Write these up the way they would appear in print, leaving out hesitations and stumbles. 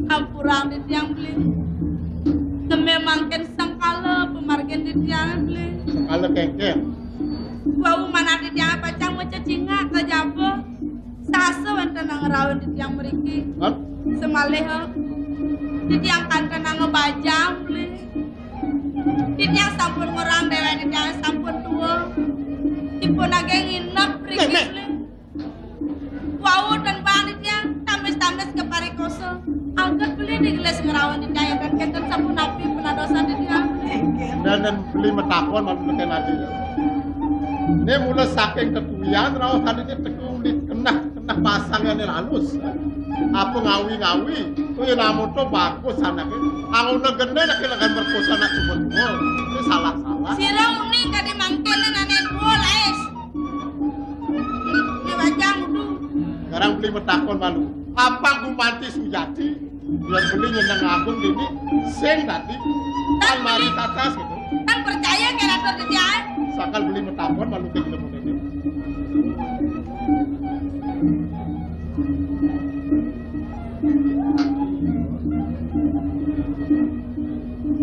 Ampurang di tiang beli. Memangken sangkala pemargen di tiang beli. Sangkala kengkeng. Bau mana di tiang pacang mau cacingak ke jabo. Sasa wenten ngerawan di tiang meriki. Semaleha. Di tiang kanten ngebajang beli. Di tiang sampun ngurang dewa di tiang sampun tua. Dipun ageng nginep meriki beli. Wau dan banit yang tamis-tamis ke parikoso. Angkat beli di gelas ngerawan di tiang dan kenten sampun api pernah dosa di tiang beli. Dan beli metakon malu meken aja. Ini mulai saking ketulian, rawat tadi ini tekulit kena pasangnya nih halus. Apa ngawi-ngawi, itu yang namun tuh bagus anaknya. Aku negene nak kira merkosa nak cuma itu salah-salah. Sirang uning kadi mangkene nane dua es. Ini bajang tu. Sekarang beli metakon malu. Apa Gumanti Sujati yang beli nyenang agung ini sing tadi kan mari tatas gitu. Kan percaya kan atur kerjaan. Sakal beli metakon malu ke ketemu ini.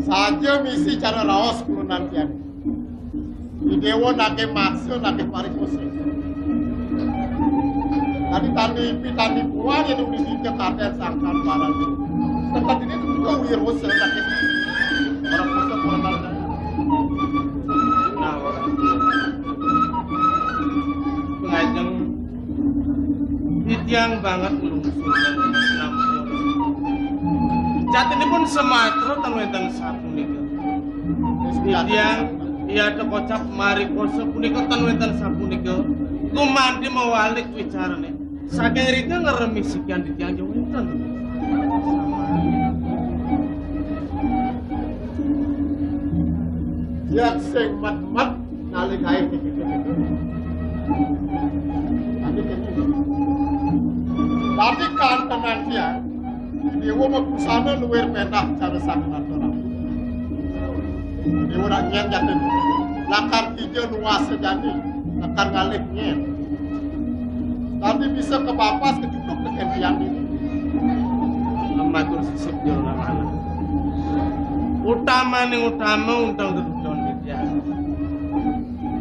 Saja misi cara raos kurunan kian. Idewo nake maksud nake parikoso. Tadi pulang yang udah di Jakarta sangkan barang itu. Tempat ini tuh juga wirus yang nake orang koso kurunan. Nah, pengajeng Didiang banget melungsur dan menampung. Cat ini pun sematro tanwetan satu nih. Didiang ia tekocap mari koso punika tanwetan satu nih. Kumandi mewalik bicara nih. Saking rika ngeremisikian Didiang jauhan. Yang sing mat nalik ae. Tapi kan tenan dia, dewa mau kusana luar pedah cara sang natural. Dewa nak nyen jatuh, lakar tiga luas sejani, lakar ngalih nyen. Tapi bisa ke bapas kecutuk dengan tiang ini. Amatur sisip jauh mana. Utama undang gedung Didiang.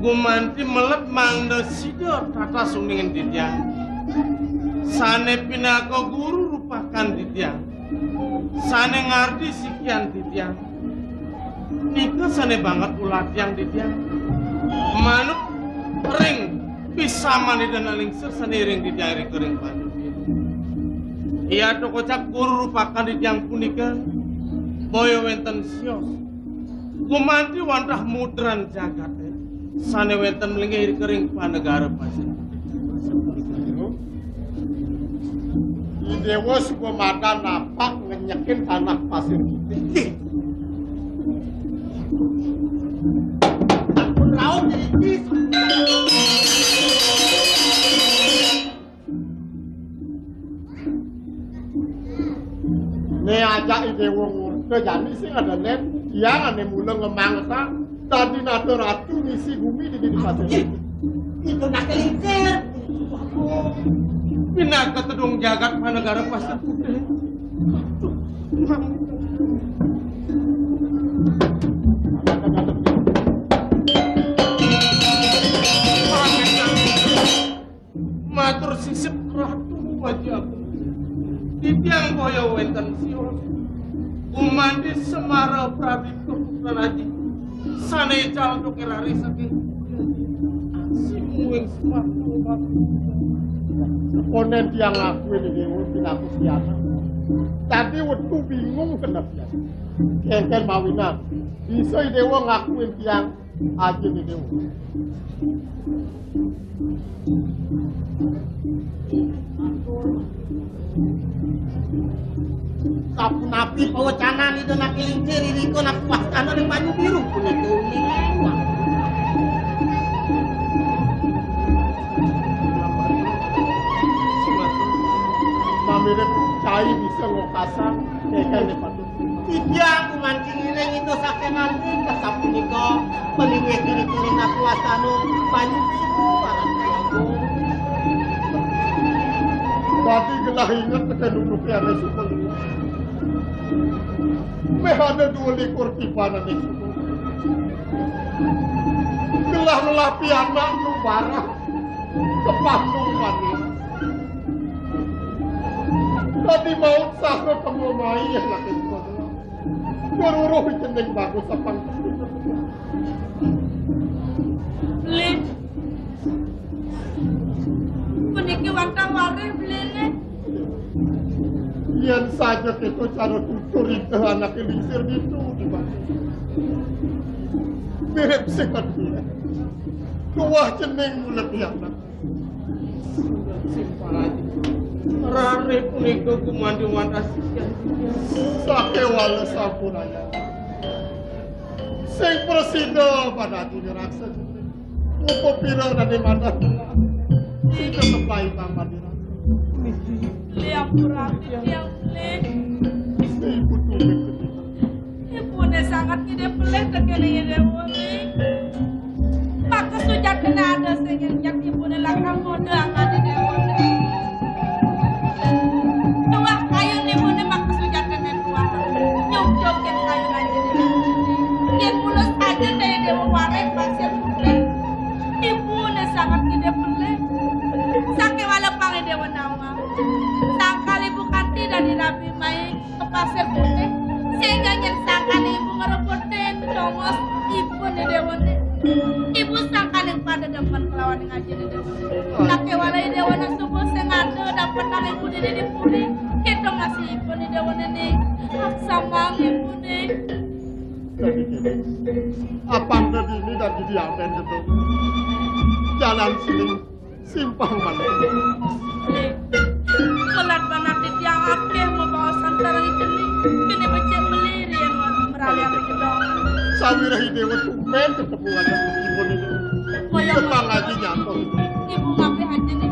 Gumanti melep mangda sido tata sumingin Didiang. Sane pinako guru rupakan Didiang. Sane ngarti sikian Didiang. Nika sane banget ulat yang Didiang. Manuk ring bisa mani dan alingsir sane ring Didiang ring kering panjang. Ia tokocak guru rupakan Didiang punika. Boyo wenten sios. Gumanti wantah mudran jagat. Sane wenten melingkir kering panegara pasir. Dewa sebuah mata napak ngenyekin tanah pasir putih. Ampun raut jadi ini aja idewa ngurke jadi sih ada net yang ane mulai ngemangsa tadi nato ratu misi bumi di pasir itu nak kelingkir. Pinaka tedung jagat panegara pasir putih. Matur sisip ratu wajah. Didiang boyo wenten sios. Umandi semara pradipto pranaji. Sane cal dokelari saking. Simuing sematu Ponen tiang aku ini dewa pinaku siapa. Tadi waktu bingung kenapa. Kengkel mawinan. Bisa dewa ngakuin tiang aja nih dewa. Kapu napi pawacanan itu nak kelingkir ini ko nak puaskan oleh banyu biru pun itu lewat. Mamire cai bisa ngokasan kengkel nih patut. Tidak aku mancing ileng itu sakit nanti kesapu niko pelingnya kiri-kiri nak puaskan banyu biru para telagu. Berarti ulah ingat tekan duduk yang suka. Mehana 22 tibanan yang suka. Gelah pianak nu barah kepandung manis. Tadi mau sah ketemu mai yang laki sekolah. Beruruh jeneng bagus apang. Beli. Puniki wantang-wari beli. Yang saja itu cara tutur itu anak elingsir itu di mana. Mirip sekat dia. Kuah jeneng mulut anak. Simpang aja. Rare punika kumandi wantasikan. Sake wala sampuraya. Sing presida pada dunia raksa. Upo pira dari mana? Tidak sampai tambah di raksa. Beli ampura yang beli. Ibu tumbek ketika. Ibu ne sangat ide pelih tekene ide woni. Maka sujat kena ada sing jak ibu ne lakam mode angane de woni. Tuah kayu ni ibu ne maka sujat kena tuah. Nyok-nyok ken kayu aja de. Yen mulus aja de dewa warek pasir putih. Ibu ne sangat ide pelih. Sake wala pang dewa nawa. Sangkal ibu kanti dan dirabi mai ke pasir putih. Sehingga nyen sangkan ibu ngerepotin congos ibu ni dewa ni. Ibu sangkan yang pada depan kelawan yang ngaji ni dewa ni. Nake walai dewa na subuh sengada dapat nang ibu ni di puri. Kita ngasih ibu ni dewa ni. Hak sama ibu ni. Jadi gini. Apang tadi ini dan jadi apa itu? Jalan siling simpang mana? Melat banak di tiang akeh membawa santara itu ni. Kini becek meliri yang meralian kedongan. Sawirahi dewa tumen ketemu aja ibu ini. Tenang aja nyantol. Ibu ngapain aja ni.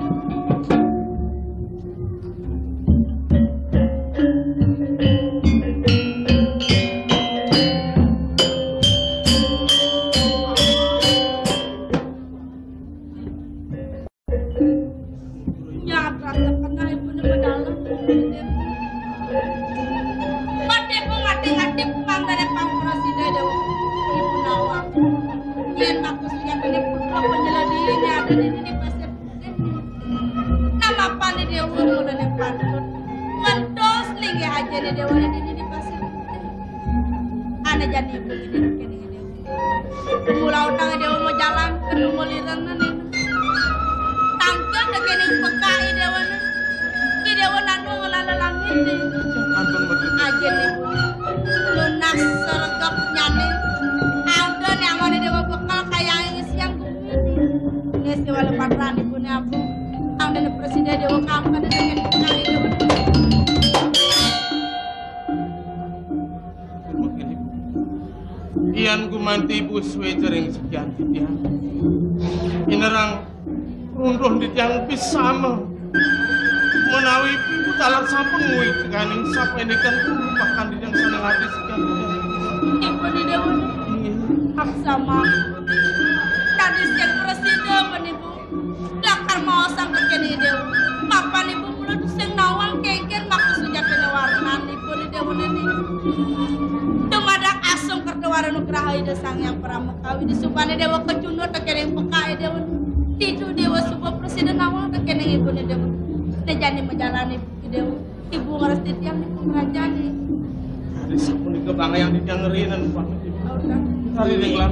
Manti ibu suwe jering sekian titian. Inerang runduh di tiang pisama. Menawi ibu dalam sampun ngui keganing sampai ini kan merupakan di yang senang hati sekian titian. Ibu di dewa hak sama. Tadi siang presiden penipu. Lakar mau sampai ke di dewa. Mapan ibu mulut sing nawang kengker maku sujat penawaran ibu di dewa ini. Tumadak asum kertawara nugraha ida sang yang pramukawi di subane dewa kecuno tekeneng pekae dewa tidu dewa subah presiden awal tekeneng ibu ni dewa nejani menjalani dewa ibu ngeresti tiang di pengrajani dari sepuni kebangga yang dijangerinan banget ibu dari ringlang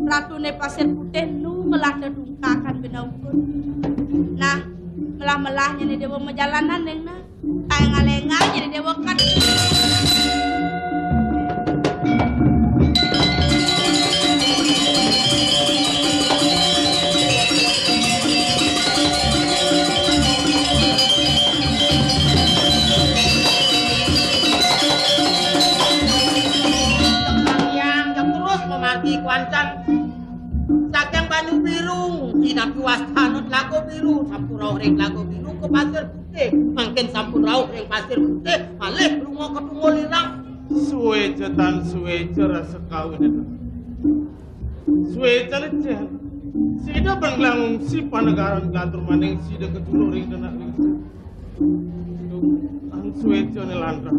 Ratune pasir putih nu melah dedungkakan binaupun. Nah, melah-melahnya ni dewa majalanan neng nah. Taenga-lenga jadi dewa kan. Yang terus memargi kuancan Saking Banyu Birung napi wastanut lago biru sampun rauh ring lago biru ke pasir putih mangkin sampun rauh ring pasir putih malih lunga ke Tungulirang suweja tan suweja rasa kawin itu suweja leceh sida banglang si panagaran gatur maning sida kedulu ring denak ring an suweja ne landra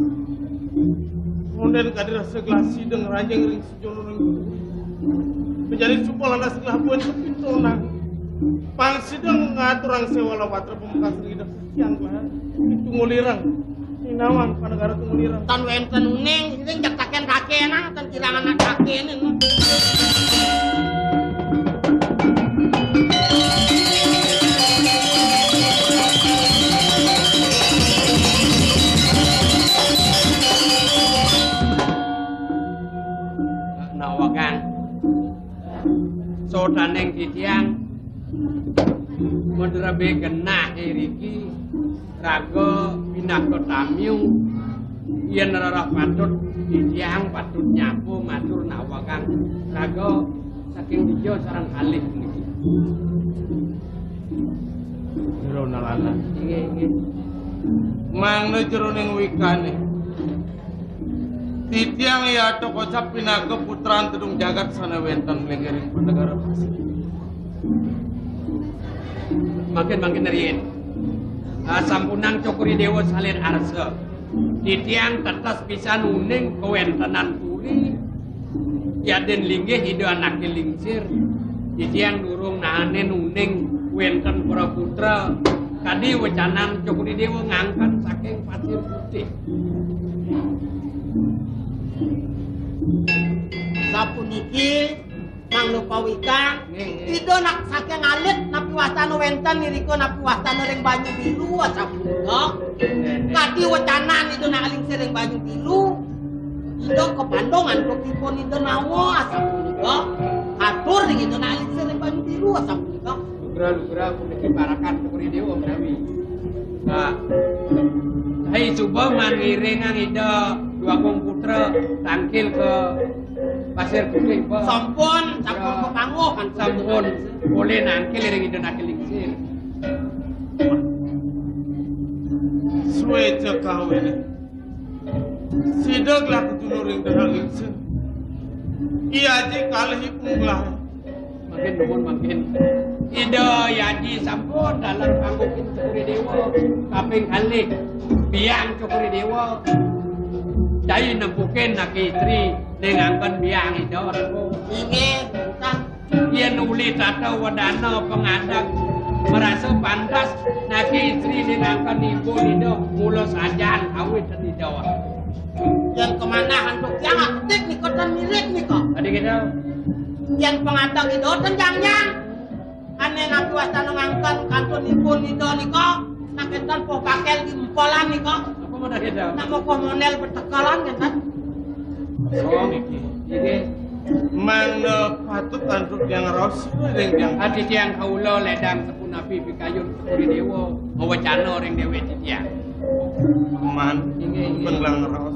monden kadir segelas sida ngeranjeng ring sejono ring menjadi supol landas ngelabuan kepintonan pang sida ngatur ang sewala watra pemekas ring yang lah itu ngulirang Inawan panegara Tungulirang. Tan wenten ning sing jetaken kakenan tan kirangan kakenen. Nawakan. Sodaneng titiang moderabe genah iriki raga pinaka tamiu yen rarah patut titiang patut nyapu matur Nawakan raga saking dijo sareng kalih niki. Jero nalana. Nggih. Mangno jero ning wikane. Titiang ya to kocap pinaka putran Tedung Jagat sana wenten lengering panegara Pasir. Makin riyen. Sampunang Cokuri Dewa salin arsa. Titiang tetes pisan uning kewentenan puri. Yaden linggih ide anake lingsir. Titiang durung nahanen uning wenten para putra. Kadi wecanan Cokuri Dewa ngangkat saking Pasir Putih. Sapuniki Mang Lupawika itu nak saking alit napi wastana wenten niriko napi wastana ring banyu biru sapunika kadi wecanan itu nak alingsir ring banyu biru itu kepandongan kokipun itu nawa sapunika atur ring itu nak alingsir ring banyu biru sapunika Lugra puniki parakan Cokuri Dewa menawi hai coba mangiring ang ida dua komputer tangkil ke Pasir Putih po. Sampun kepanguh kan sampun boleh nangkil ring ida nakil lingsir. Suweja kawin. Sida glak kudu ring denak lingsir. Iya ji kalih ipunglah. Makin nuwun makin. Ida yaji sampun dalam panggokin Cokuri Dewa kaping kalih biang Cokuri Dewa. Dai nempukin naki istri nengangkan biang ida aku. Inge bukan Ia nuli tata wadana pengadang merasa pantas naki istri nengangkan ibu ida mula sajan awit dan ida. yang kemana hantuk yang aktif nih kotan milik nih kok Tadi kita yang pengadang itu tenjangnya aneh nabi wastana ngangkan kantun ibu nido nih kok naketan po pakel di empolan nih kok apa mau dah kita? nak mau komunel bertekalan kan Oh niki. Iki Mangno patut anduk yang ros ring yang hati tiang kaula ledang tepun api pikayun Cokuri Dewa mawacana ring dewe titiang. man Inge. benglang ros.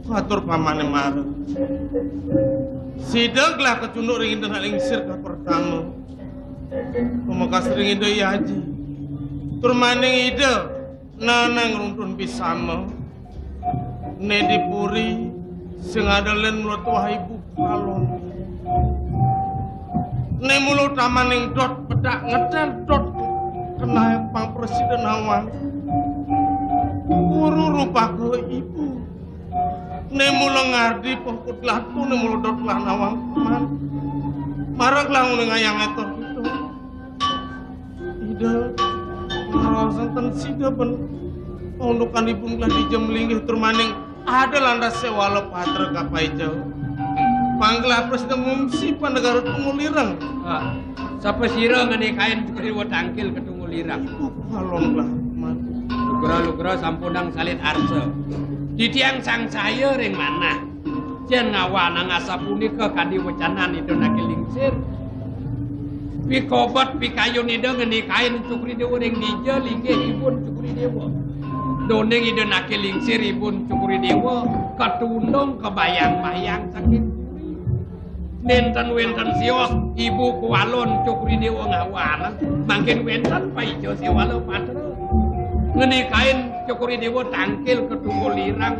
Atur pamane marep. Sideg lah kecunduk ring denak lingsir ka pertama. Pemekas ring ide yaji. Tur maning ide nanang runtun bisama. Ne dipuri sing adelen mulut wahibu kalon. Ne mulut tamaning dot pedak ngedal dot kena pang presiden awang. Guru rupa ke ibu. Ne mulo ngardi pokut latu ne mulo dot lah nawang man. Marak lah ngene ngayang eto itu. Ida rasan ten sida ben undukan ibu nglah di jemlinggih turmaning ada landas sewala patra kapai jauh. Panggelah presiden mumsi panegara Tungulirang. Sapa sira ngene kain Cokuri Dewa tangkil ke Tungulirang. Kalon lah man. Lugra sampundang salin arsa. Titiang sang saya ring mana? Jen ngawana ngasapunika kadi wecanan itu nakil lingsir. Pikobat pikayun ida ngene kain Cokuri Dewa ring dija linggih ibun Cokuri Dewa. Doneng ida nakil lingsir ibun Cokuri Dewa ketundung kebayang-bayang sakit. Nenten wenten sios ibu kualon Cukri Dewa ngawanan mangkin wenten paijo sewalo patra ngenikain Cukri Dewa tangkil kedungul lirang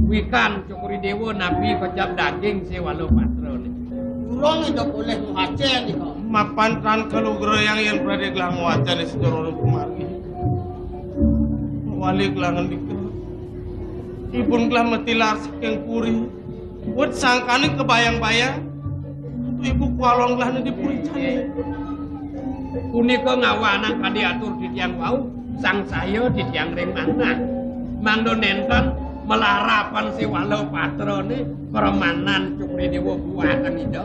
wikan Cukri Dewa nabi kecap daging sewalo patra Durung itu boleh muhacen iko mapan tan kalugra yang berada gelang wacan sedoro kemari wali gelangan dikir ibun gelang metilar saking puri buat sangkane kebayang-bayang itu ibu kualon gelang di puri cani punika ngawanan kadiatur di tiang wau sang saya di tiang ring mana mangdo nenten melarapan si walau patrone permanan Cukri Dewa buatan itu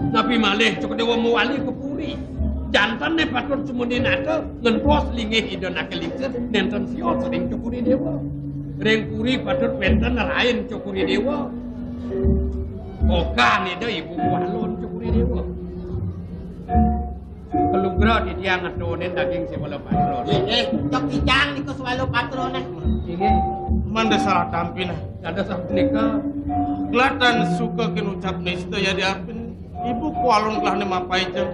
tapi malih Cukri Dewa muwali ke puri jantan ne patut sumuni nata ngentos lingih idon akelingser nenten siot sering Cukri Dewa ring puri patut wenten rain Cukri Dewa oka nih ibu kualon Cukri Dewa kelugra di tiang ngetonin daging si walau patrone cok kijang niko sewalo patrone ini manda salah tampina ada sabnika gelatan suka kinucap nista ya diarpin ibu kualon gelang mapai je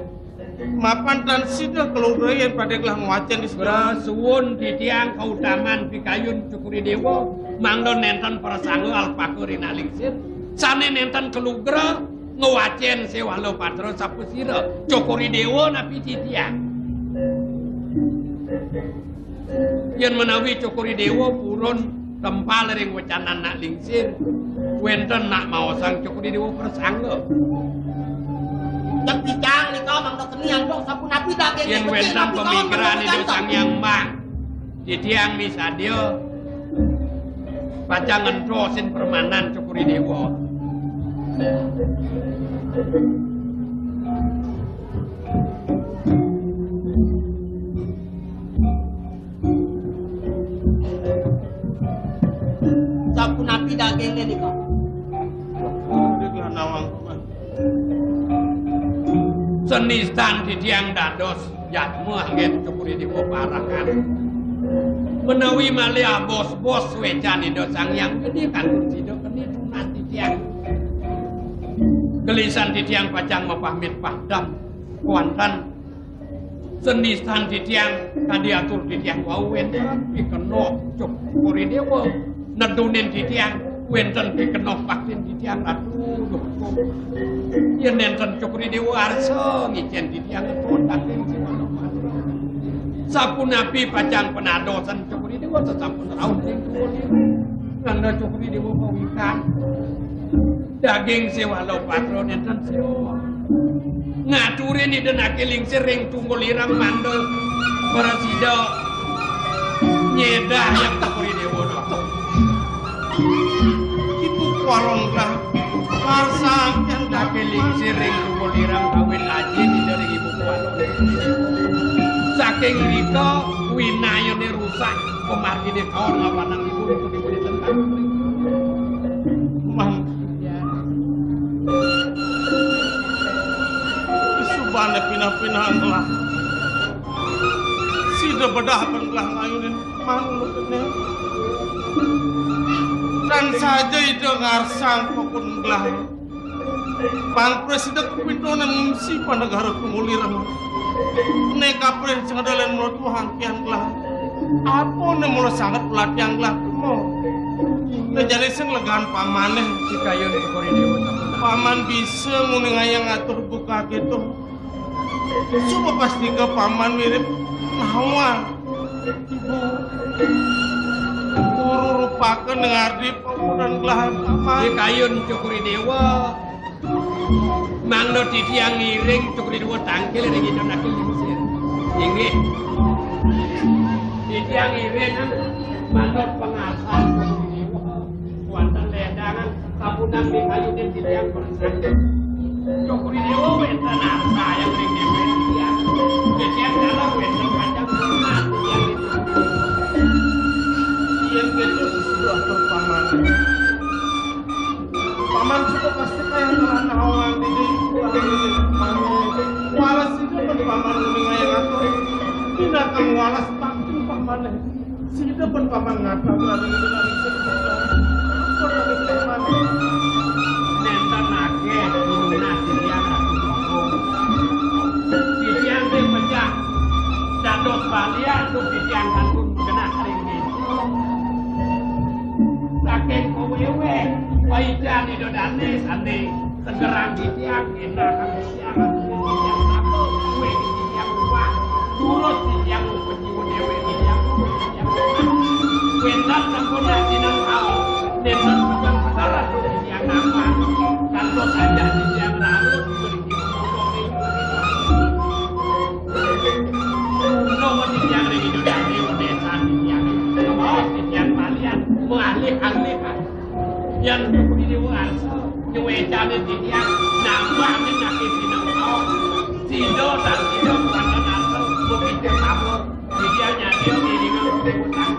mapan tan sida kelugra yang pada gelang wacan di sebelah suwun di tiang kautaman pikayun Cukri Dewa mangdo nenten persangga alpakurin alingsir sane nenten kelugra ngewacen sewalo patro sapusira Cukri Dewa napi di tiang yen menawi Cukri Dewa purun tempal ring wacanan nak lingsir wenten nak mau sang Cukri Dewa persangga cok kijang niko mangdo keniang dong sampun napi daging yen wenten pemikiran itu sang yang mang di tiang misadio pacang ngentrosin permanan Cukri Dewa sampun napi dagingnya niko gelang nawang senistan di tiang dados jatmu angin Cukri Dewa parakan menawi malia bos-bos wecan itu sang yang gede kan sido keni tunas di tiang gelisan di tiang pacang mapamit pahdam kuantan senistan di tiang kadiatur di tiang wau wenten pikeno Cukri Dewa nedunin di tiang wenten pikeno vaksin di tiang aduh yen nenten Cukri Dewa arsa ngicen di tiang ngetun daging si walau sapunapi pacang penadosan Cukri Dewa sesampun raun ring tuwulir nanda Cukri Dewa pawikan daging si walau patro nenten sio ngaturin iden akeling sering tunggul irang mandel parasida nyedah yang Cukri Dewa dokter ibu kualon gelang karsang yang akeling sering tunggul irang kawin aji di dari ibu kualon saking rika winayone rusak pemargine kaon ngawanang ibu di tentang man isubane pinah-pinahan gelang sida bedah gelang ayunin manu kene dan saja itu ngarsang pokon gelang pan presiden kupitonan ngimsi pandagara kumuliran neka pres ngadalan mulut hangkian gelang apa ne mulo sangat pelatihan gelang mo jadi sing legan pamaneh si kayon Cukri Dewa paman bisa ngayang ngatur buka gitu coba pasti ke paman mirip nawa ibu guru rupakan dengar di pemudan gelahan paman si kayon Cukri Dewa mangdo di tiang ngiring Cukri Dewa tangkil ring idon akil lingsir inggih di tiang ngiring mangdo pengasal Cukri Dewa kuantan ledangan kapunang di kayunin di tiang persangga Cukri Dewa wenten arsa yang ring dempet tiang di tiang dalam wenten kacang sunat di tiang yang gitu sesudah paman paman juga pasti kayak telah nawangan di paman walas itu kan paman ngayang ngatur tidak kamu walas pasti paman sida pun paman ngata berada di dalam sekolah paman nenten Pahijan itu dane sane segerang titiang enak kami siaran titiang apa kue titiang lupa turut titiang penjiwa dewe titiang kuentan sempurna sinang kau nenek bukan saudara titiang nama kantor saja titiang lalu nomor titiang lagi itu dane desa titiang kebawah titiang malian mengalih-alihkan yang di luar yang wajahnya dia nambah menyakit sinang kau sido dan sido pada nanti mungkin dia kamu dia nyari diri kamu utang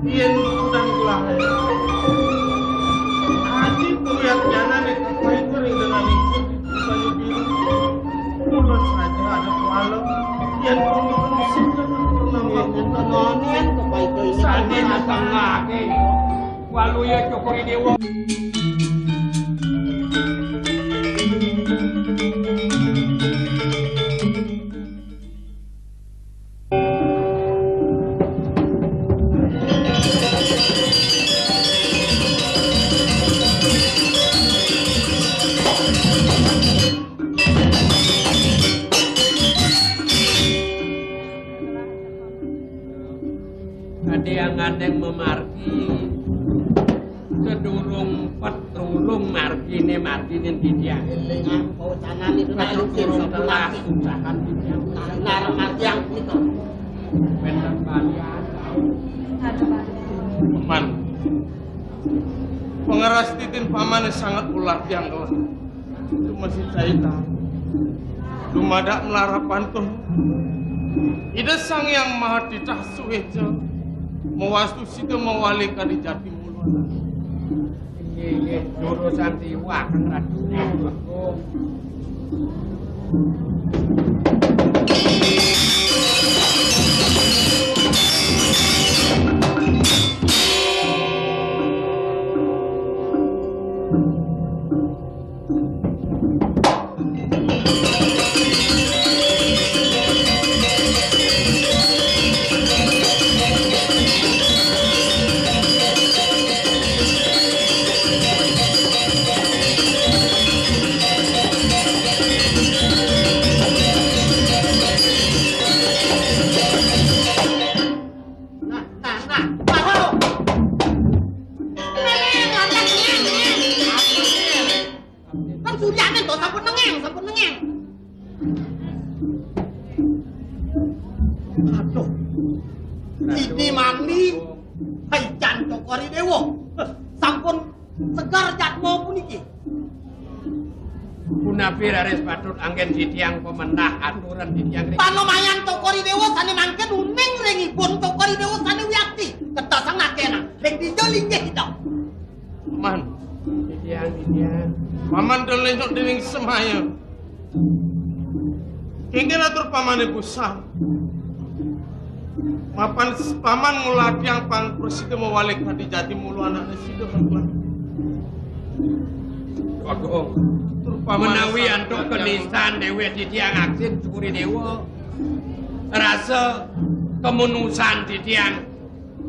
dia utang gula aji tuh yang jalan itu itu dengan itu baju biru mulus saja ada malam yang sudah Nonin kebaik ini sandi setengah ke walau ya cokori dewa yang memargi sedurung petrulung margine marginin titiang kau canan itu petrulung telah usahakan titiang nar margiang itu benar kalian paman pengeras titin paman sangat ulah yang gelah itu masih cerita lumadak melarapan tuh ide sang yang maha ditahsu itu mewastu situ mewali kali jati mulu iya jurusan tiwa kan radunya aku Sidi mandi Pahijan Cokori Dewo sampun segar jatmo puniki punapir aris patut anggen sitiang pemenah aturan sitiang panomayan Cokori Dewo sane mangken uning rengipun Cokori Dewo sane wiakti ketasang nakena reng dijoling ge hidup paman sitiang paman dolenyok dening semaya kengken atur paman ibu sang mapan paman ngulati yang pang presiden mewalik hati jati mulu anak sido kan aku menawi antuk kenisan dewe titiang aksin cukuri dewa rasa kemenusan titiang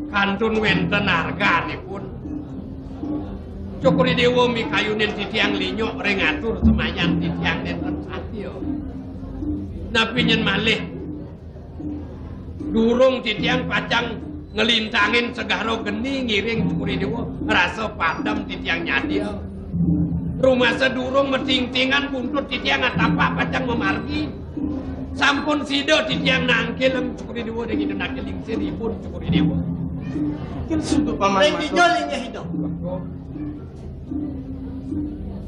kantun wenten harganipun cukuri dewa mikayunin titiang linyok rengatur semayan titiang neten satyo napi nyen malih durung titiang pacang ngelintangin segaro geni ngiring cukuri dewa rasa padam titiang nyadia rumah sedurung meting-tingan buntut titiang ngatapak pacang memargi sampun sido titiang nangkil cukuri dewa dengan itu nangkiling seribun cukuri dewa mungkin sudah paman reng dijoling ge hidup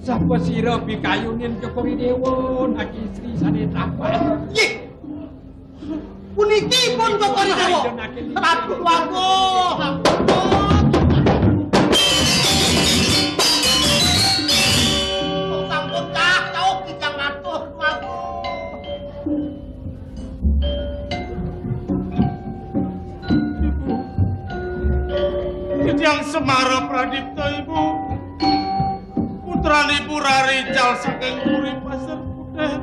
sapa sira bikayunin cukuri dewa aki istri sane tapan ye puniki pun Cokori Dewo tapi wago sampun cah jauh kijang ngatur wago yang Semara Pradipta ibu putra ibu Rari Jal saking Puri Pasar Putih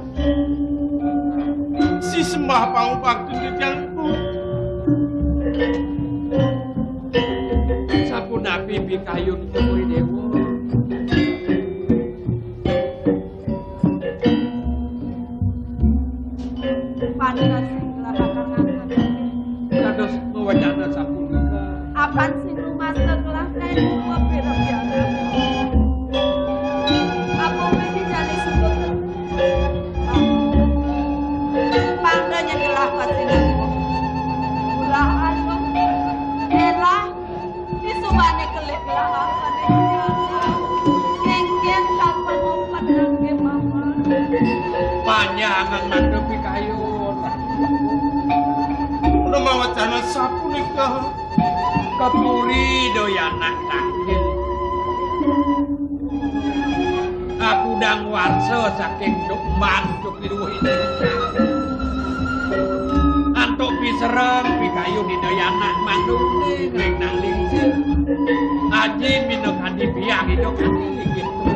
si disembah pangubakti yang itu. Sapunapi pikayun Cokri Dewa. Pandas sing kelahatan ngangkat. Kados mewacana sapunika. Apan sing rumasak lah kae kuwi pira-pira. Apa mesti jane sebut. Pandanya gelah kasingan. Ulah anu. Elah. Disubane kelip lah pane. Kengken tanpa ngompat nangge mama. Panjangan mandhe pikayun. Udah mewacana sapunika. Kepuri doyanak tangkil. Aku dang warsa saking Jokman Cokri Dewa Indonesia. Antuk pisereng pikayun di doyanak mandune ring nang lingsir. Aji minuk hadi biang hidup hadi gitu.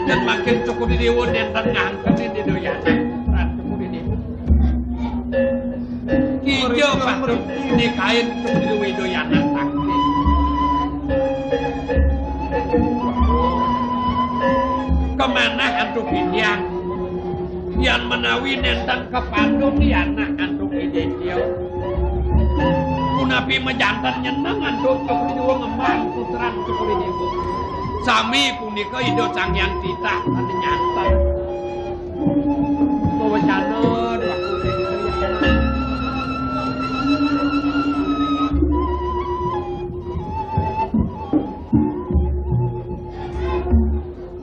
Dan makin Cokri Dewa nenten ngangkeni di doyanak putra Cokri Dewa. Kijo patut ini kain Cokri Dewa doyanak tangkil. Kemana antuk biang? Yang menawi nenten kepandung anak antuk ide dia. Kunapi mejantan nyeneng antuk Cokri Dewa ngembang putra Cokri Dewa. Sami punika ido Sanghyang Titah anu nyanten. Mewacana waktu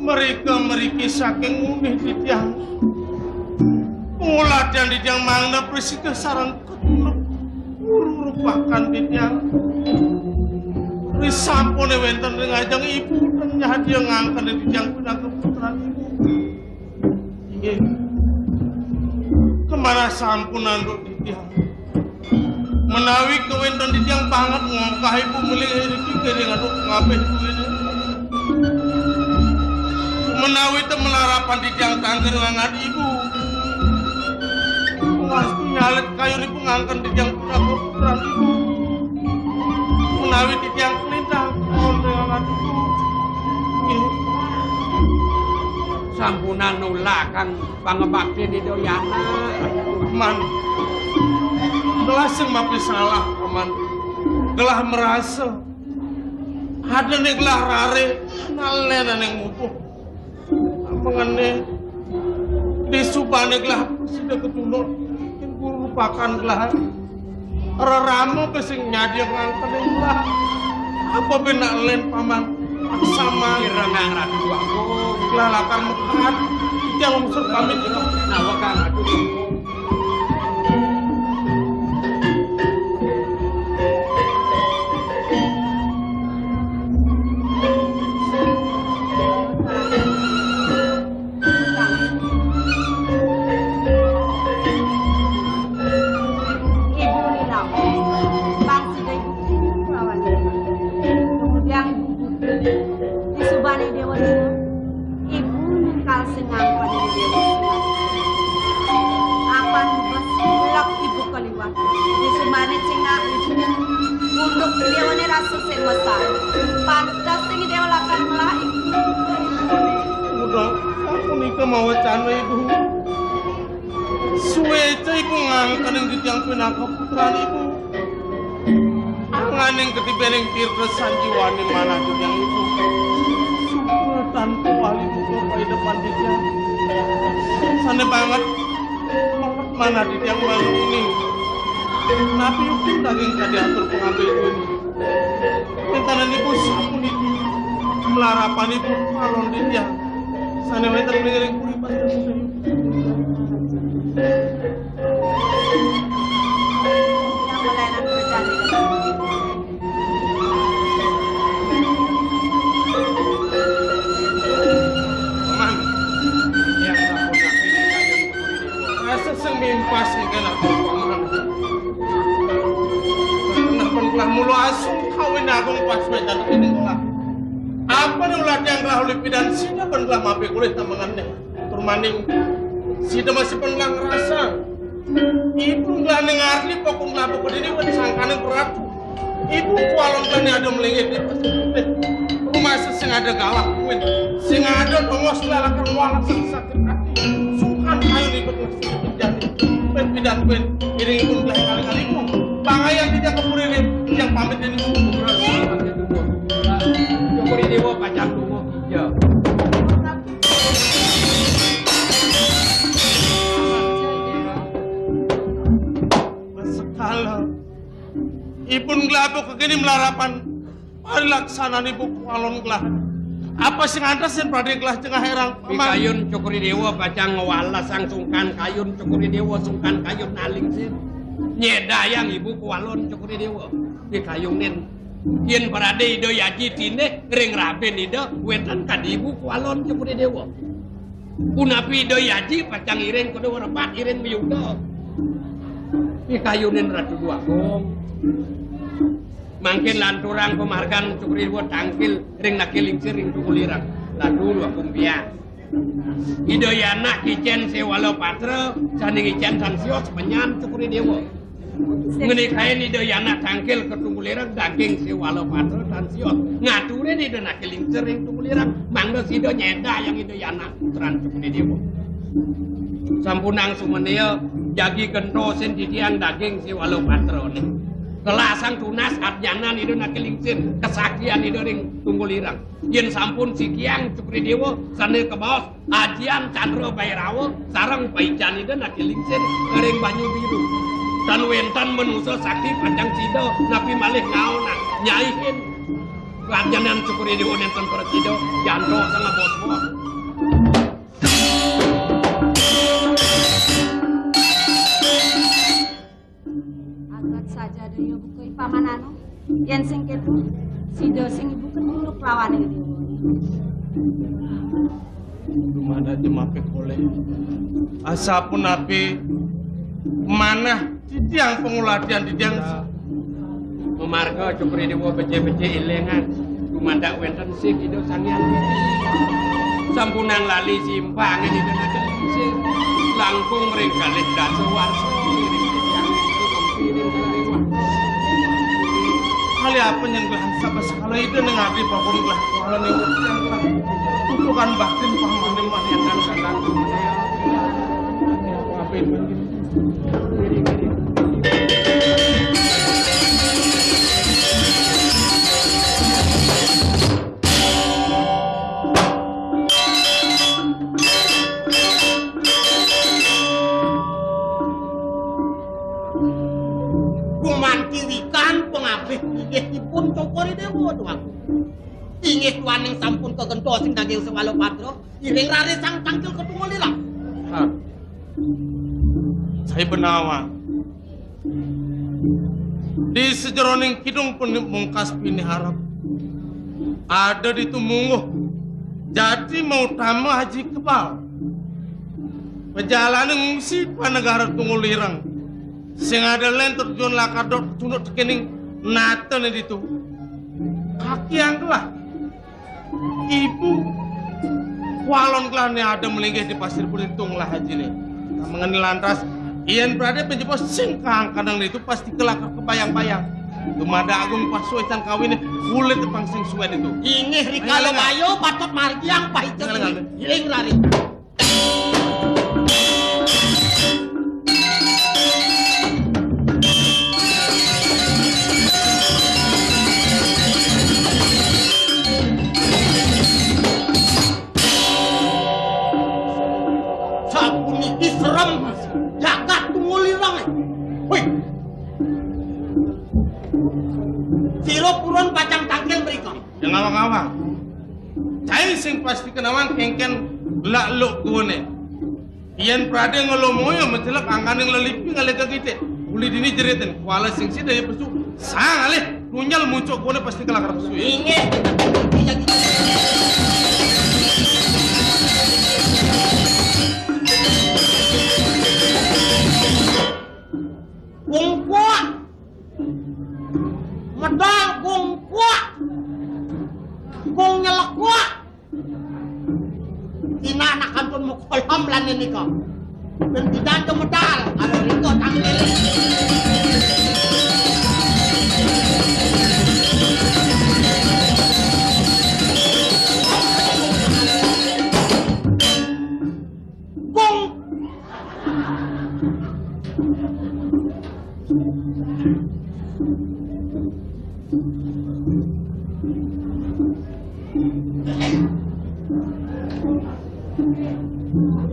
Mereka meriki saking unih di tiang. Penguladian di tiang mangna presiden sarang ketuluk. Merupakan di tiang. Risampone wenten ring ajang ibu dan nyahdia ngangkat di tiang pindah keputeran ibu. Inggih. Kemana sampun anduk di tiang. Menawi kewenten di tiang banget ngongkah ibu melih iki kering aduk ngapeh duwene. Menawi itu melarapan di tiang tangger ngangat ibu. Pasti nyalet kayu ibu ngangkat di tiang pindah keputeran ibu. Menawi di tiang kelintang ngangat ibu. sampunan nulak kang pangebakti di doyana. Man, gelah sing mapi salah, aman. Gelah merasa. Ada nih gelah rare, nalena neng mupuh. Mengene di subane gelah sudah ketulur. Mungkin guru lupakan gelah. Raramu kesing nyadi ngangkat gelah. Apa benak len paman? Sama Irengang ratu aku. gelah lakar mekat. Yang unsur pamit. Nawa kang ratu aku. Mau wacana ibu suwece ibu ngangkaning di tiang pinaka putraan ibu anganing ketibening tirta sanjiwani mana di tiang ibu syukur tanpa wali muka pai depan di tiang sana banget mana di tiang malu ini nabi hukum daging kadiatur pengambil itu ini mintanan ibu sampun itu melarapan ibu malon di tiang sana wetan mengiring kuri pada musuh. Yang melayanan berjari. Paman, Yang sampun nabi di kayu rasa semimpas nih kan aku paman. Kenapa telah mulu asung kawin agung pas wetan ini telah. Apa nih ulah yang telah oleh pidan sini kan telah mampir kulit tambangannya. Turmaning Sida masih pernah ngerasa. Ibu nggak nengarni pokok ngelabu ke diri wan sangkanan berat. Ibu kualon kan ada melengit di rumah sing ada galak kuin, sing ada dongos lalakan walak sakit hati. Sukan kayu di betul terjadi. Pidan kuin iring pun belah kali-kali ku. Pangayan tidak kemudian yang pamit ini sungguh berat. Cokori dewa pacang tunggu hija. Sekala ibu ngelabu kegini melarapan parilaksana ibu kualon gelah. Apa sing ada sen pada gelah tengah herang. Kayun cokori dewa pacang ngewala sang sungkan kayun cokori dewa sungkan kayun naling sin. Nyedayang ibu kualon cokori dewa. Di kayunin yen parade ido yaji tine ring raben ido wetan kadibu kualon cokori dewa. Punapi ido yaji pacang iring kudu repat iring biyudo. Di kayunin ratu dua gong. Mangkin lanturang pemargan cukri dua tangkil ring nakiling ring tukulirang. Lalu dua kumpiang. Ido yana kicen sewalo patra sanding icen san siot penyan cukri dewa. Ngeni kain ido yana tangkil ketungkulirang daging sewalo patra san siot. Ngaturin ido nakiling ring tukulirang. Mangdo sido nyeda yang ido yana putran cukri dewa. Sampunang sumeneo jagi gento sen ditiang daging sewalo patra nih. Kelasang tunas arjanan itu nak kelingsin kesakian itu ring tunggulirang yen sampun sikiang cukri dewa sana ke bawah ajian Chandra Bairawa sarang paijan itu nak kelingsin ring banyu biru dan wentan menuso sakti panjang sido napi malih kau nak nyaihin arjanan cukri dewa nenten persido janto sama bos-bos. Saja daya buku pamanano yen sing ketu sida sing ibu kenuluk lawane dewa. Dumada jemape kole. Asapun api manah titiang pengulatian titiang Memarga cukri dewa bece-bece ilengan dumada wenten sik ido sangyan sampunan lali simpang ini dan ada sik langkung ring kalih dasa warsa iring titiang kali apa yang gelah sabah sekala itu nengabdi papun gelah kuala nih yang gelah tutukan batin pahaman yang dan sadang apa ini pun cokori dewa tuang. Ingih tuaning sampun kegento sing daging sewalo patro, iring rare sang tangkil ketungulirang. Saya benawa. Di sejeroning kidung pun mungkas pini harap. Ada di tumunguh. Jadi mau tamu haji kebal. Perjalanan ngungsi pa negara tungulirang. Sing ada lain terjun lakadot tunduk tekening nata nih itu kaki yang gelah ibu walon gelah nih ada melinggih di pasir Belitung lah haji nih mengenai lantas ian berada penjepos singkang kadang itu pasti kelakar kebayang-bayang Dumada agung pas suecan kawin kulit tepang sing suet itu ingih rikalo bayo patot margiang pahit iring lari ngawang-ngawang. Cai sing pasti kenawan kengken lakluk kuone. Iyan prade ngolomoyo mencelak angkaning lelipi ngalega kita. Uli dini jeritan kuala sing sida ya pesu. Sang alih nunyal muncul kuone pasti kelakar pesu. Inge. Gungkuak. Medal gungkuak. Kung nyelak kuak. Ina anak kantun mo kolam lan ini ka. Ben bidan ke medal kalau Riko tampil.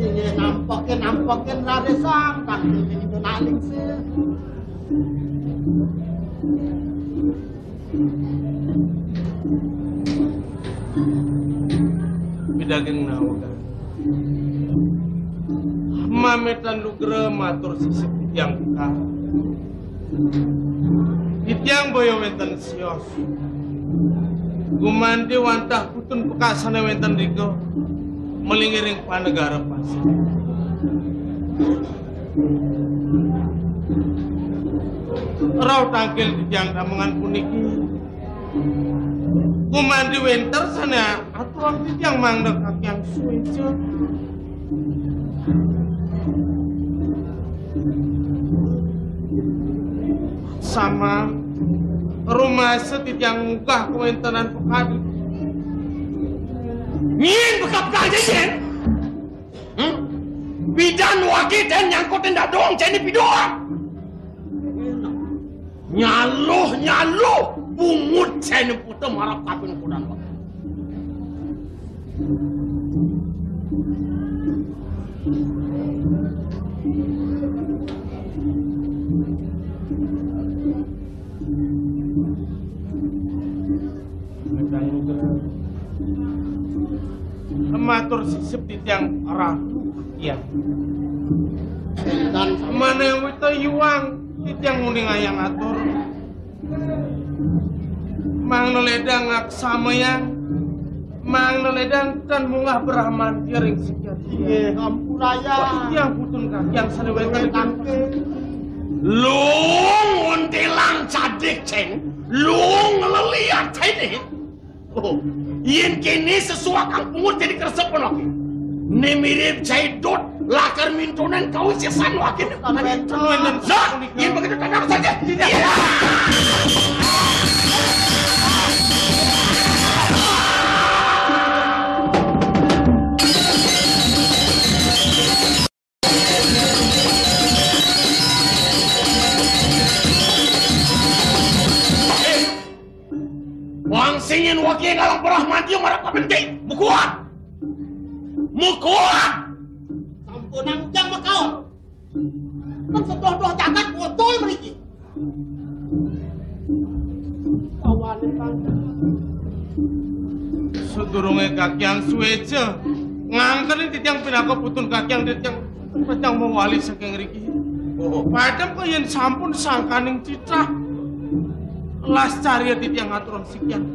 Ini nampakin rade sang tampil itu naling sih. Bidageng nawaga. Mametan lugra matur sisip yang buka. Itiang boyo wenten sios. Gumandi wantah putun pekasana wenten riko. Melingiring panegara pasir. Rau tangkil di tiang damangan puniki. Kumandi winter sana atuang di tiang mangdek yang suwejo. Sama rumah setitiang munggah kewentenan pekadi. Ngin bekap kang jejen. Bidan wagi dan nyangkutin dadong ceni pidoa. Nyaluh bungut ceni putu marap kapin kudan. Matur sisip di tiang ratu ya. Dan mana yang wita yuang di tiang muning ayang atur. Mang neledang aksama yang mang neledang dan mungah berahman tiaring sekian. Iya, hampuraya. Yang putun kaki yang sanewetan tangke. Lung untilang cadik ceng. Lung leliat ceng. Oh, yen kini sesuai kang pungut jadi keresepan lagi. Ne mirip caidot lakar mintonan kau sesan lagi. Nah, yen begitu tenang saja. Iya. Wang singin wakil ngalang berahman dia marah kapenting. Mukuat! Sampunang ujang makau. Kan sedoh-doh jagat botol meriki. Kawanin bang. Sedurunge kakyang suweja ngangkerin titiang pinako putun kakyang titiang petang mewali saking riki. Padam kok yen sampun sangkaning citra las cari titiang aturan sekian.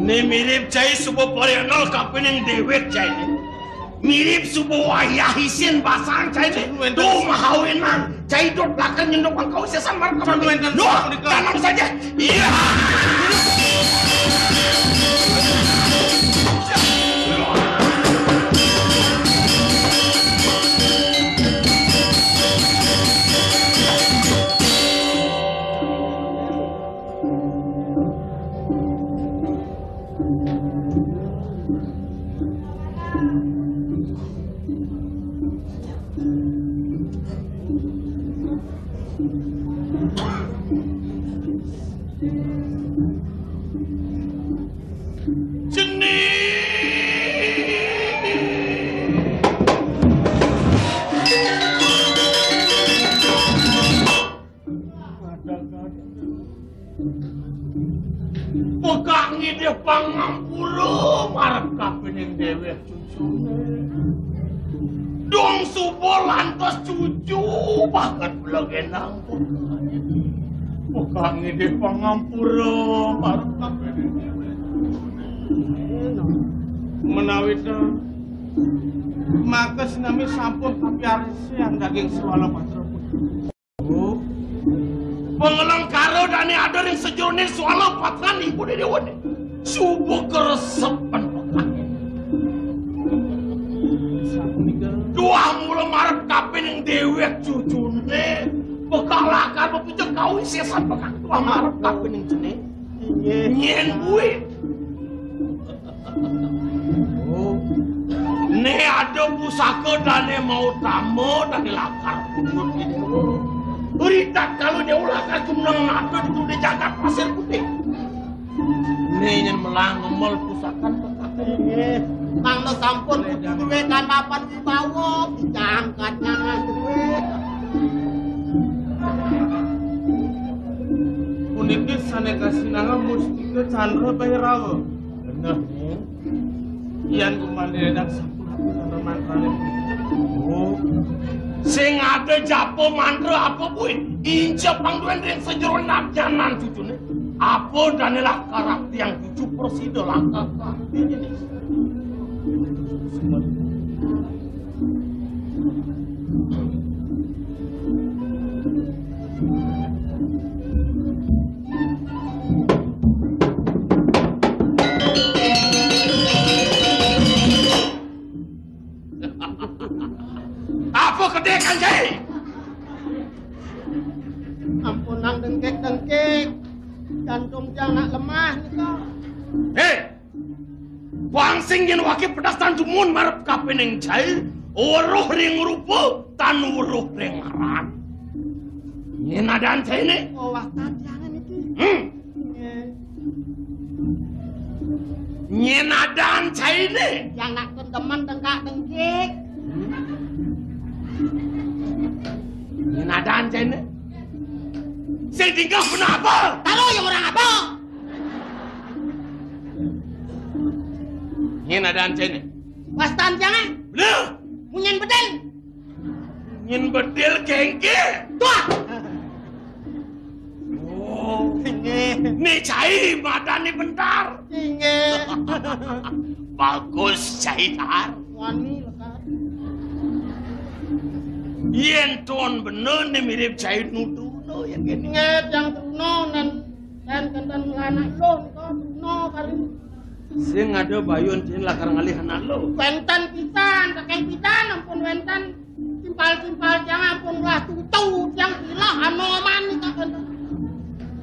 Ne mirip cai subuh parianol kapening dewek cai. Mirip subuh wayahisin basang cai. Tuh mahawinan cai dot belakang nyendok kau sesan marka. Nuh, tanam saja. Iya. Pegangi dia pangampura marap kapening dewek cucune. Dong subuh lantas cucu bahkan belagenang. Pegangi dia pangampura marap kapening dewek. Menawi maka sinami sampun tapi arisi yang daging swala patra putih. Pengelang karo dani ada yang sejonin swala patran ibu de dewa de. Subuh keresepan pegangi. Dua mula marep kapin yang dewek cucune. Bekal lakar bepucuk kau sesan bekal dua marep kapin yang jenis. Nyen buit. Oh. Ne ada pusaka dan ne mau tamu dan lakar punut ini. Berita kalau dia ulakar kumnang nado itu di jagat pasir putih. Ne nyen melang ngemol pusakan bekal ini. Mang lo sampun kudu duwe kanapan wibawa dijangkatnya duwe. Puniki saneka sinanga mustika Chandra Bhairawa. Bener nih. Iyan kumandiredak sampun aku Chandra mantrane. Oh. Sing ada japo mantra apa buin? Inca pangduan ring sejero nabjanan cucune. Apa danelah karakter yang cucu Prasido langkah ini. Apa kedekan jai? Ampun nang dengkek-dengkek. Jantung jangan lemah nih kau. Hei! Wangsing yen wakil pedas tan jumun marep kapening jai. Uruh ring rupa tan uruh ring maran. Yen adaan jai ini. Oh waktan jangan iki. Yen adaan jai ini. Yang nak kendeman dengkak-dengkek. Yen adaan jai ini. Sing tinggal kenapa? Tahu yang orang apa? Yen adaan jai ini. Wastan jangan. Bener. Munyen bedel. Yen bedil kengke. Tuah. Oh. Nih jai madani bentar. Inge. Bagus jai tar. Wani lekar. Yen tuan bener nih mirip jai nutu. Yang gini. Inget yang Truno dan kendan lanak lo kau Truno kali. Sing ada bayun cin lakar ngalih anak lo. Wentan pisan, kakek pisan ampun wentan. Simpal-simpal jangan ampun lah tutu yang gila anoman nih kak kendan.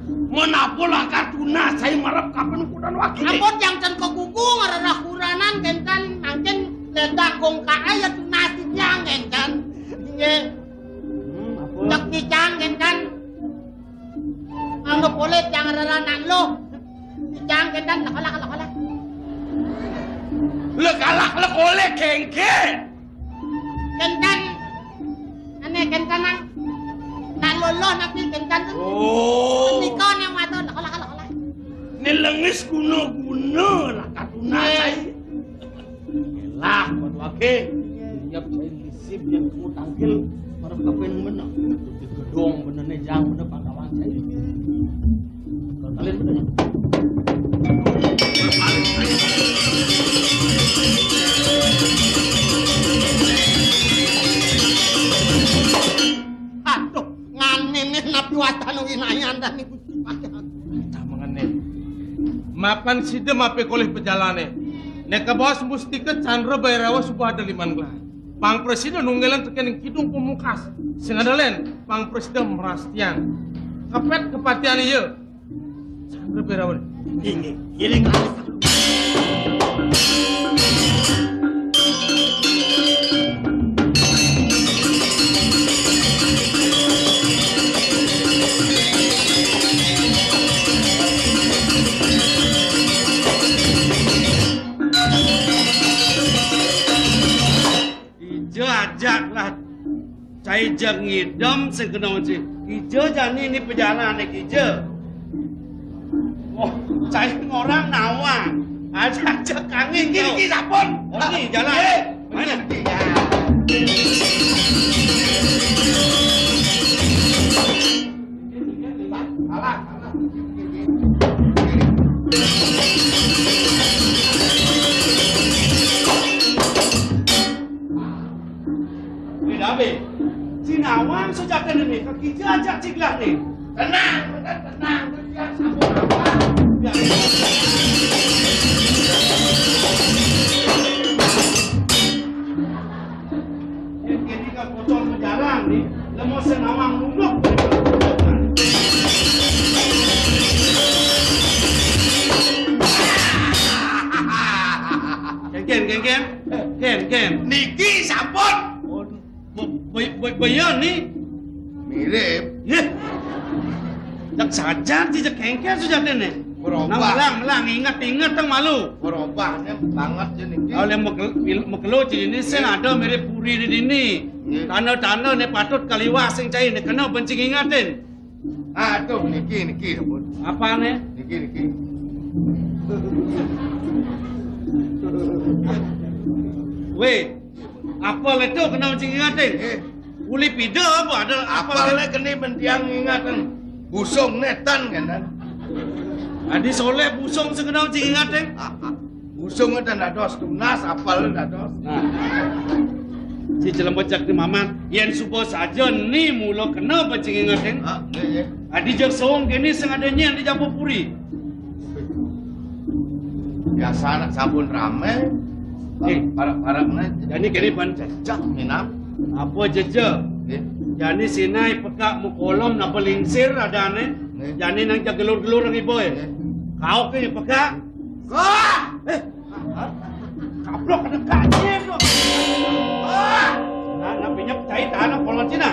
Menapo lakar tuna saya marap kapan ukuran wakil. Ampun yang cen kuku ngarah kuranan kendan angin ledak gongka aja tunasi yang kendan. Inget. Tak bicang kendan. Anggap boleh jangan anak lo. Bicang kendan lakalak. Lekalak oleh kengke. Kendan. Ane kendan nang. Nak loloh nabi kendan tu. Oh. Nikah yang mata lakalak. Ni lengis guna lah katuna saya. Lah buat wakil. Siap saya lisip yang kamu tangkil. Marap kapan mana? Di gedung bener nih jang bener pangkawan saya. Kalau kalian bener. Aduh, nganenin nabi watanu inayan dan ibu pakai. Tak mengenai. Mapan sida mape koleh pejalane. Neka bos mustika Chandra Bhairawa subah ada liman gelar. Pang presiden nunggelan tekening kidung pemukas. Sing ada len pang presiden merastian. Kapet kepatian ieu. Chandra Bhairawa. Ini giring alis. Ajaklah cai jang ngidam segenau si ijo jani ini perjalanan ijo. Oh, cai orang nawa. Ajak kangin gini sapon. Oh, ini jalan. Mana? Abe, si Nawang sejak ini kaki ajak ciklah nih. Tenang, jangan sambung apa. nih, lemo senawang nunduk. Ken. Niki sampun. Bayan nih. Mirip. Ya. Jak saja dijak kengkel sudah nih. Berubah. Melang, ingat tang malu. Berubahnya banget ya niki. Oleh mekelo ini saya ada mirip puri di sini. Tanah nih patut kaliwas sing cai nih kena bencing ingatin. Aduh niki sampun. Apa nih? Niki. Weh, apa itu kena bencing ingatin? Uli pide apa ada apa? Apalnya kena bentiang ingatan. Busung netan kan. Adi soleh busung segenau cing ingatin. Busung ada dados tunas apal dados. Nah. Si jalan bocak di maman, yang supo saja ni mula kena bencing ingatin. Iya. Adi jak song kini sengadanya di Jambu Puri. Biasa anak sabun rame. Para-para Jadi kini bancak. cak minap. Apa jeje? Jadi sinai pekak mukolom na pelingsir ada ane. Jadi nang gelur-gelur nang iboy. Kau ke pekak? Wah! Kaplok ada kajen lo. Nah, pinjam cai tanah kolon Cina.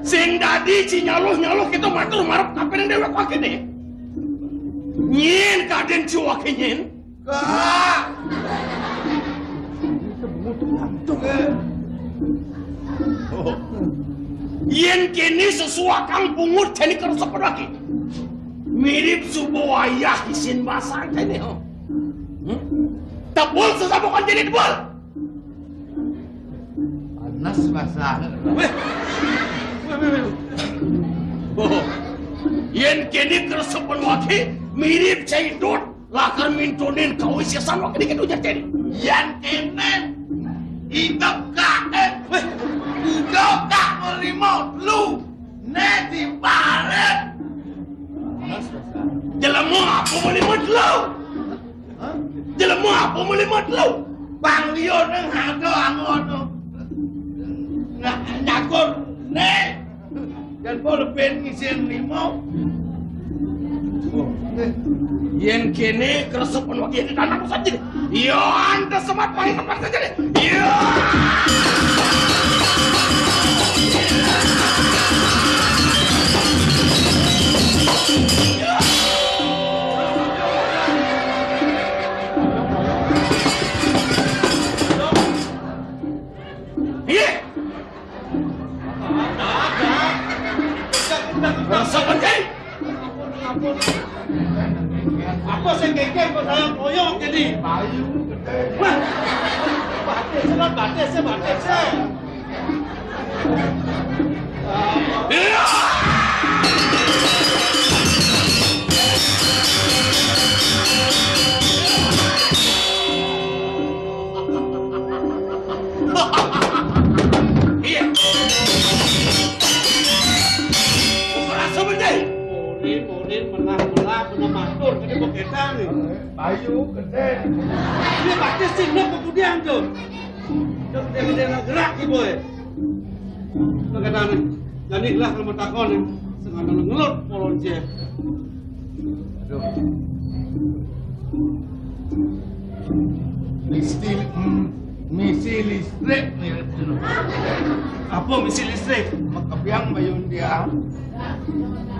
Sing dadi ci nyaluh kita matur marep kapan dewek wake deh. Nyen kaden ci wake nyen. Yen kini sesuai kang pungut tani kerusap lagi. Mirip subuh ayah isin masak tani ho. Tebul sesabukan jadi tebul. Panas masak. Yen kini keresapan waki mirip caidot lakar mintonin kau isiasan waki dikit ujar jadi. Yen kini hidup kak melimau lu neti baret. Jelemu apa melimut lu? Jelemu apa melimut lu? Bang Lio neng hado angon nyakor nek. Dan bolpen ngisiin limau. Yen kene keresapan waki ini tanah pusat jadi. Yo anda semat paling tempat saja deh. Yo. Iya. Keresapan jadi. Apa sih kengkeng kok saya koyok jadi? Wah, batis saya. Ayo gede. Ini pasti sini kemudian tuh. Gede-gede gerak ki boy. Kadang jadi lah kalau takon sengaja ngelut polon cie. Aduh. Misi listrik nih. Apa misi listrik? Makabiang bayun dia.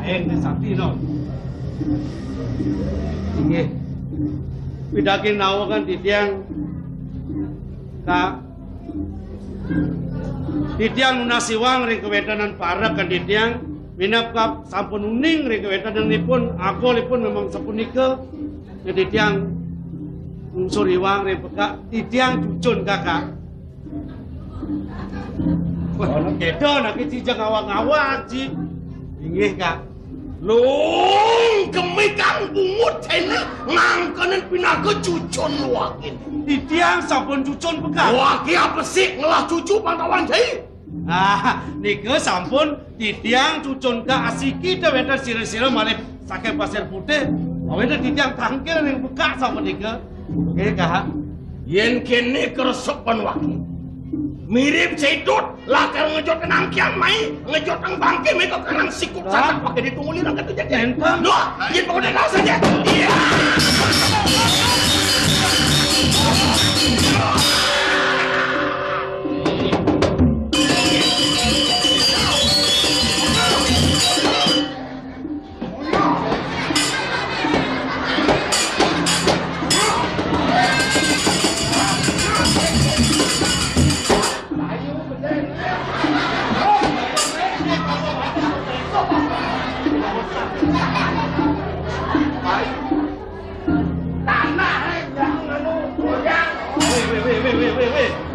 Air ni sakti no. Ini pidakin nawakan di tiang kak di tiang nunasiwang ring kewetanan parak kan di tiang minap kap sampun uning ring kewetanan nipun aku lipun memang sampun nika di tiang suriwang ring pekak di tiang cucun kakak. Wah, kedo nak cijak awak-awak ji. Inggih kak. Long kemikan bungut ini ngangkanin pinaga cucun wakin. Di tiang sampun cucun pekak. Waki apa sih ngelah cucu pantauan jai? Ah, nika sampun di tiang cucun ke asiki dah wetan sira-sira malih saking pasir putih. Awetan di tiang tangkil yang pekak sampun nika. Oke kak. Yen kene keresepan waki. Mirip cedut lah kalau ngejot kenang kian mai ngejot kang bangke mereka kenang sikut sangat pakai ditunguli orang kata jadi loh yen mau dengar saja iya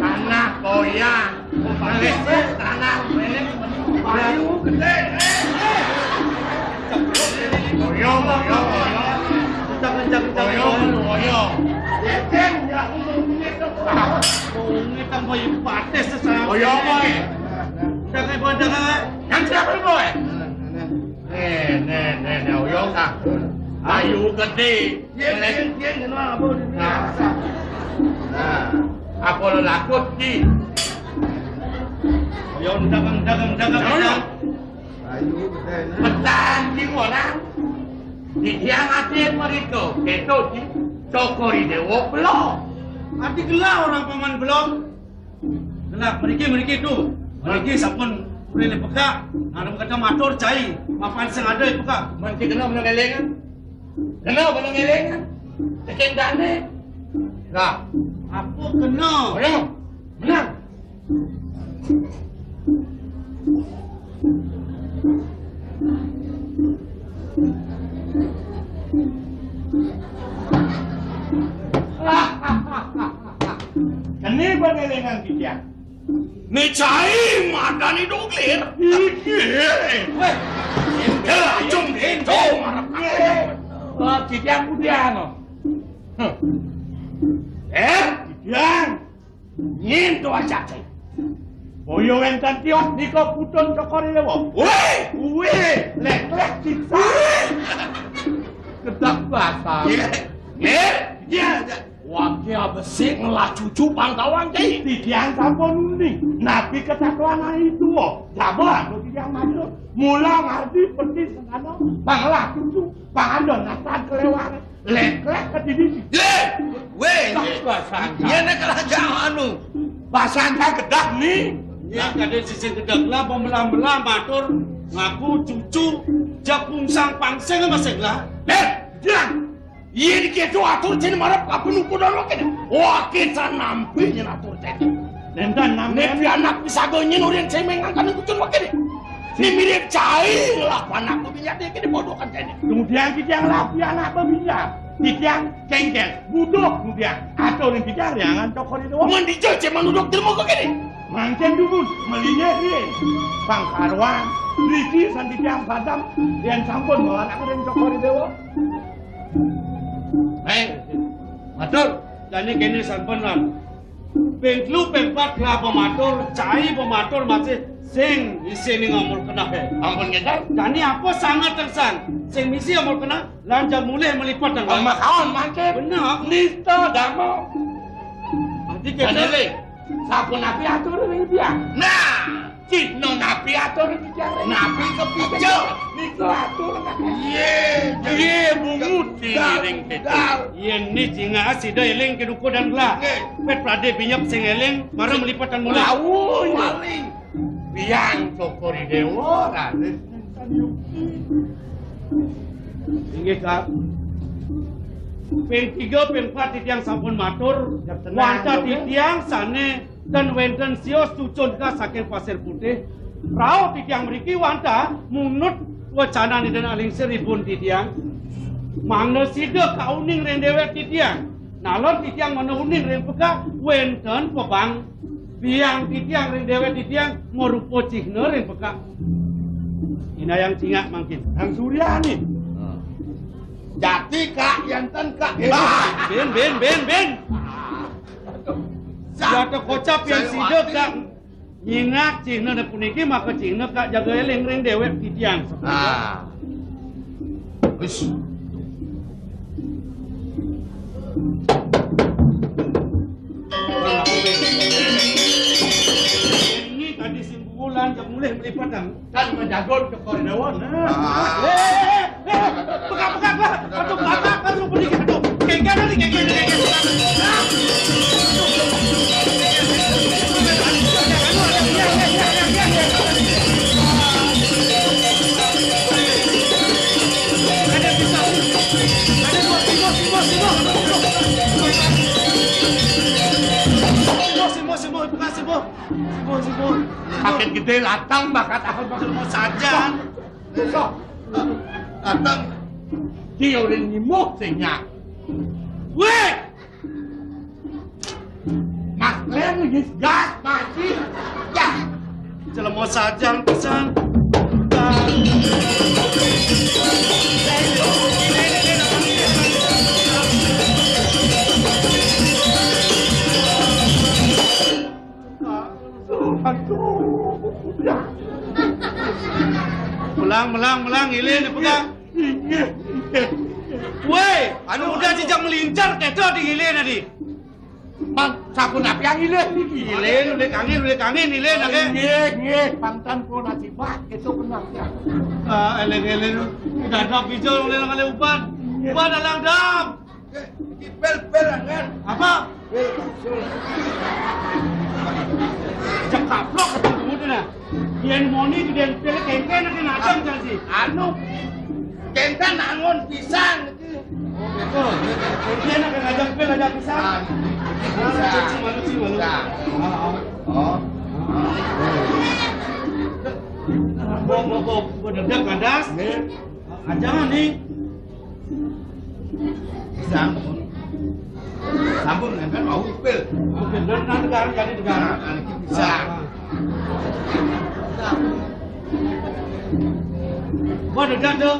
tanah goyang balik tanah balik bayu gede goyong goyong jen ya ngomongin tentang boy pates sesama goyong boy jangan boy yang siapa boy nih goyong tak ayu gede jen apa apa lo lakut ki? Yo dagang. Ayo betan ki orang. Di tiang ati mereka, keto ki cokori dewo belum. Ati gelah orang paman belum. Gelah mereka tu. Mereka sampun boleh pekak. Ada kata matur cai. Mapan sing ada pekak. Mereka kena belum ngelengan. Kena belum ngelengan. Tekeng dane. Nah, apa kena? Menang. Kene pangelengan kita. Mecai madani doglir. Weh. Jom marah. Oh, kita kemudian. Yang nyin to aja cai. Boyo wentan tiok niko putun cokori lewo. Weh, lek kita. Kedak bahasa. Ya. Wakil besi ngelah cucu pantauan cai. Tiang sampun uning. Nabi ketakuan itu. Jabat tiang maju. Mula ngardi pergi sekano. Banglah cucu. Pangandon natan kelewat. Lek ke didi. Weh, iya nak kerajaan anu. Basanta kedak ni. Ya kade sisi kedak lah pembelah-belah matur ngaku cucu japung sang pangseng masih lah. Jangan. Iya diketu atur cini marap kapun uku dolo kene. Wah kita nampi jen atur cini. Nendan nampi anak bisa gonyen orang cemeng angkat kucun wakene. Si mirip cair lah anak pebijak dia kene bodohkan cini. Kemudian kita yang lapi anak pebijak. Tiang cengkel, budok kemudian atau yang tiang jangan cokor itu. Mandi cuci menuduk termo kok gini. Mangken dulu melinya ini. Bang Karwan, Riki santi tiang padam yang sampun bawa aku dan cokor itu. Matur, jadi kini sampun lah. Pengklu pengpat lah pematur, cai pematur masih Sing isi ni ngamul kena he. Ampun kita. Kani apa sangat tersan. Sing misi ngamul kena lanjut mulai melipat nang. Sama kawan mancing. Benar. Nista damo. Nanti kita Kanele. Sapu napi atur ning dia. Nah, cino napi atur ning dia. Napi kepijo. Niko atur. Ye bunguti ning kita. Ye ni jinga asi do eling ke duko dan gla. Pet prade binyap sing eling maro melipatan mulai. Lawu maling. Biang cokori dewa ralis Inggih Kak. Ping 3 ping 4 titiang sampun matur. Wanta titiang sane dan wenten sios cucun ka saking Pasir Putih. Rao titiang mriki wanta munut wacana ni dan aling seribun titiang. Mangna sida kauning ren dewek titiang. Nalon titiang mana uning ren peka wenten pebang biang titiang ring dewek titiang ngorupo cihna ring peka. Ina yang cingak mangkin. Ang Surya nih. Jati kak yanten kak. Ben. Jatuh kocap yang sidek kak. Nyingak cihna na puniki maka cihna kak jaga eling ring dewek titiang. Ah. Wis. Ini tadi simpulan jam mulai melipat Kan menjagon ke koridor. Pegang lah. Aduh belakang, aduh berdiri, aduh. Kengkang nanti, kengkang. Ada pisau. Ada dua simbo. Simbo, bukan simbo. Sakit gede latang bakat aku Simbo saja. Sok. Latang. Dia udah nyimuk sehingga. Weh! Mas Len ngis gas masih. Ya. Jelemo sajang pisan. Melang, ilin pegang. Weh, anu udah jejak melincar keto di ilin tadi. Bang, sapu napi yang ilin. Ilin, udah kangen ilin ake. Nggih, pantan pun nasibah itu benar ya. Eleng, udah ada bijol mulai ngale upan. Upan dalang dam. Pel kan. Apa? Cakaplok ketemu tu na. Yang moni tu dia pelek kengken nak kena ajang janji. Anu, kentan angon pisang. Oh, dia nak kena ajang pel ajang pisang. Malu. Oh. Bok, berdedak kadas. Ajangan ni. Pisang. Sambung kan mau pel. Okey, dan negara jadi negara. Anak pisang. Berdedak tu.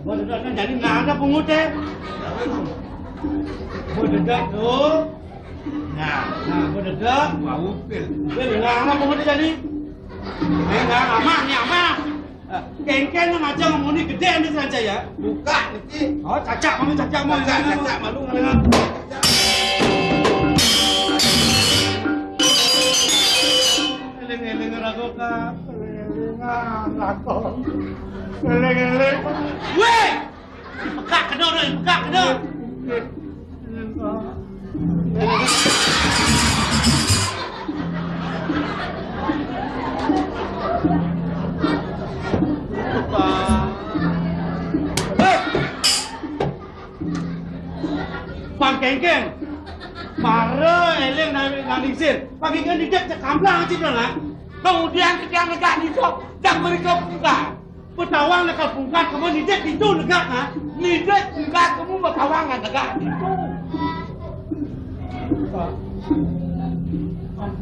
Berdedak kan jadi nggak ada pungut eh. Berdedak tu. Nah, Berdedak. mau pel. Nggak ada pungut jadi. Nggak aman. Kengken yang aja ngomong ni gede ni saja ya. Buka nanti. Oh, cacak mau. Cacak malu ngalaman. Eleng rago ka. Eleng. Weh! Pekak kena. Bang Kengkeng, mara eleng nak lisir. Pagi kan dia cak kamplang aja lah. Kemudian ketika negak nisok, dan mereka buka. Petawang nak pungkat, kamu nijek itu negak ha? Nidek juga kamu berkawangan negak itu.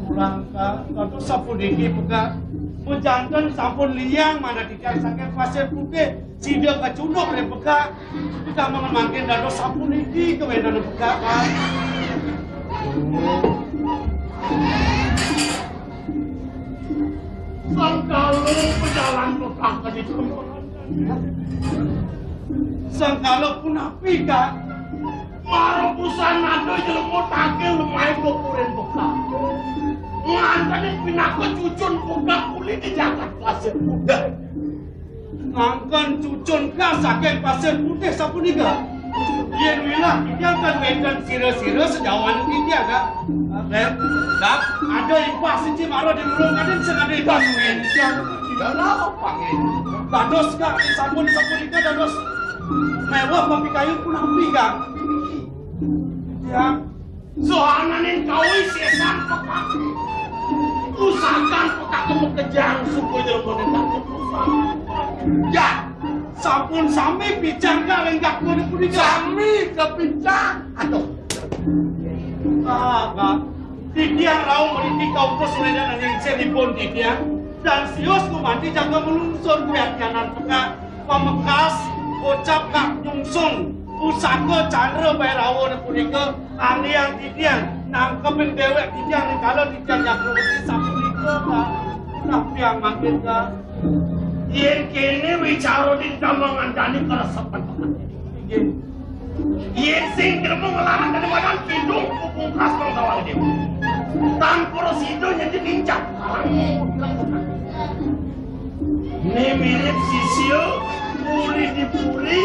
Pulang ka, kalau sampun diki peka. Pejantan sampun liang mana dikang saking Pasir Putih. Sida ka cunuk le peka. Kita mangkin dado sampun diki ke wedan peka kan. Sangkalo pejalan petakan itu. Sangkalo pun api kan. Marang pusan ada jelemu takil lumayan kukurin buka. Ngantani pinako cucun buka kulit di jagat pasir putih. Ngangkan cucun ka saking pasir putih sapunika. Yen wilah dia kan wedan sira-sira sejawan dia kan. Dak ada ipas siji maro di mulung kadin sing ada ipas wen. Tidak lama panggil. Dados ka sampun sapunika dados mewah papi kayu pun api kan. Ya, sohananin kawi sesan pekak. Usahakan pekak kamu kejang suku jelma nentak usaha. Ya, sampun sami bincang ka lenggak kudu kudu sami kebincang. Aduh. Kak. Tidiang raung meriti kau persoalan yang selipon tidiang dan sios kumanti jaga melungsur kuat kanan pekak pemekas ucap kak nyungsung. Pusaka cara bae rawon punika aliang tidiang nangkepin dewek tidiang ning kalau tidiang nyakroti sapunika tapi yang makin ka yen kene wicara di tamangan dani karesepan nggih yen sing gremo nglarang dari badan kidung kupung kastong sawang dewe tanpa sido nyedi nincak ne mirip sisio puli dipuli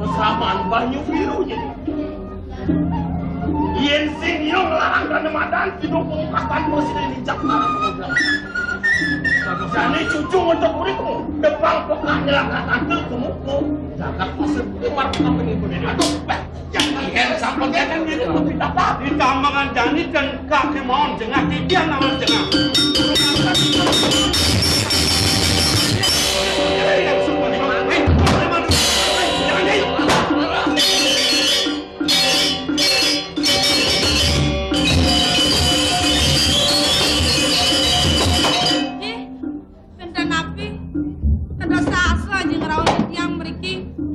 kesamaan banyu biru jadi. Yen sing yo larang dan madan hidup pengungkapan presiden dincak larang pengubilang. Jane cucu untuk uripmu depan pekak nyelaka tante kemuku jagat pasir putih marah kaping ibu ini. Aduh, jangan ikan sampel jangan ini tapi dapat di tambangan jani dan kaki mohon jengah tidian lawan jengah.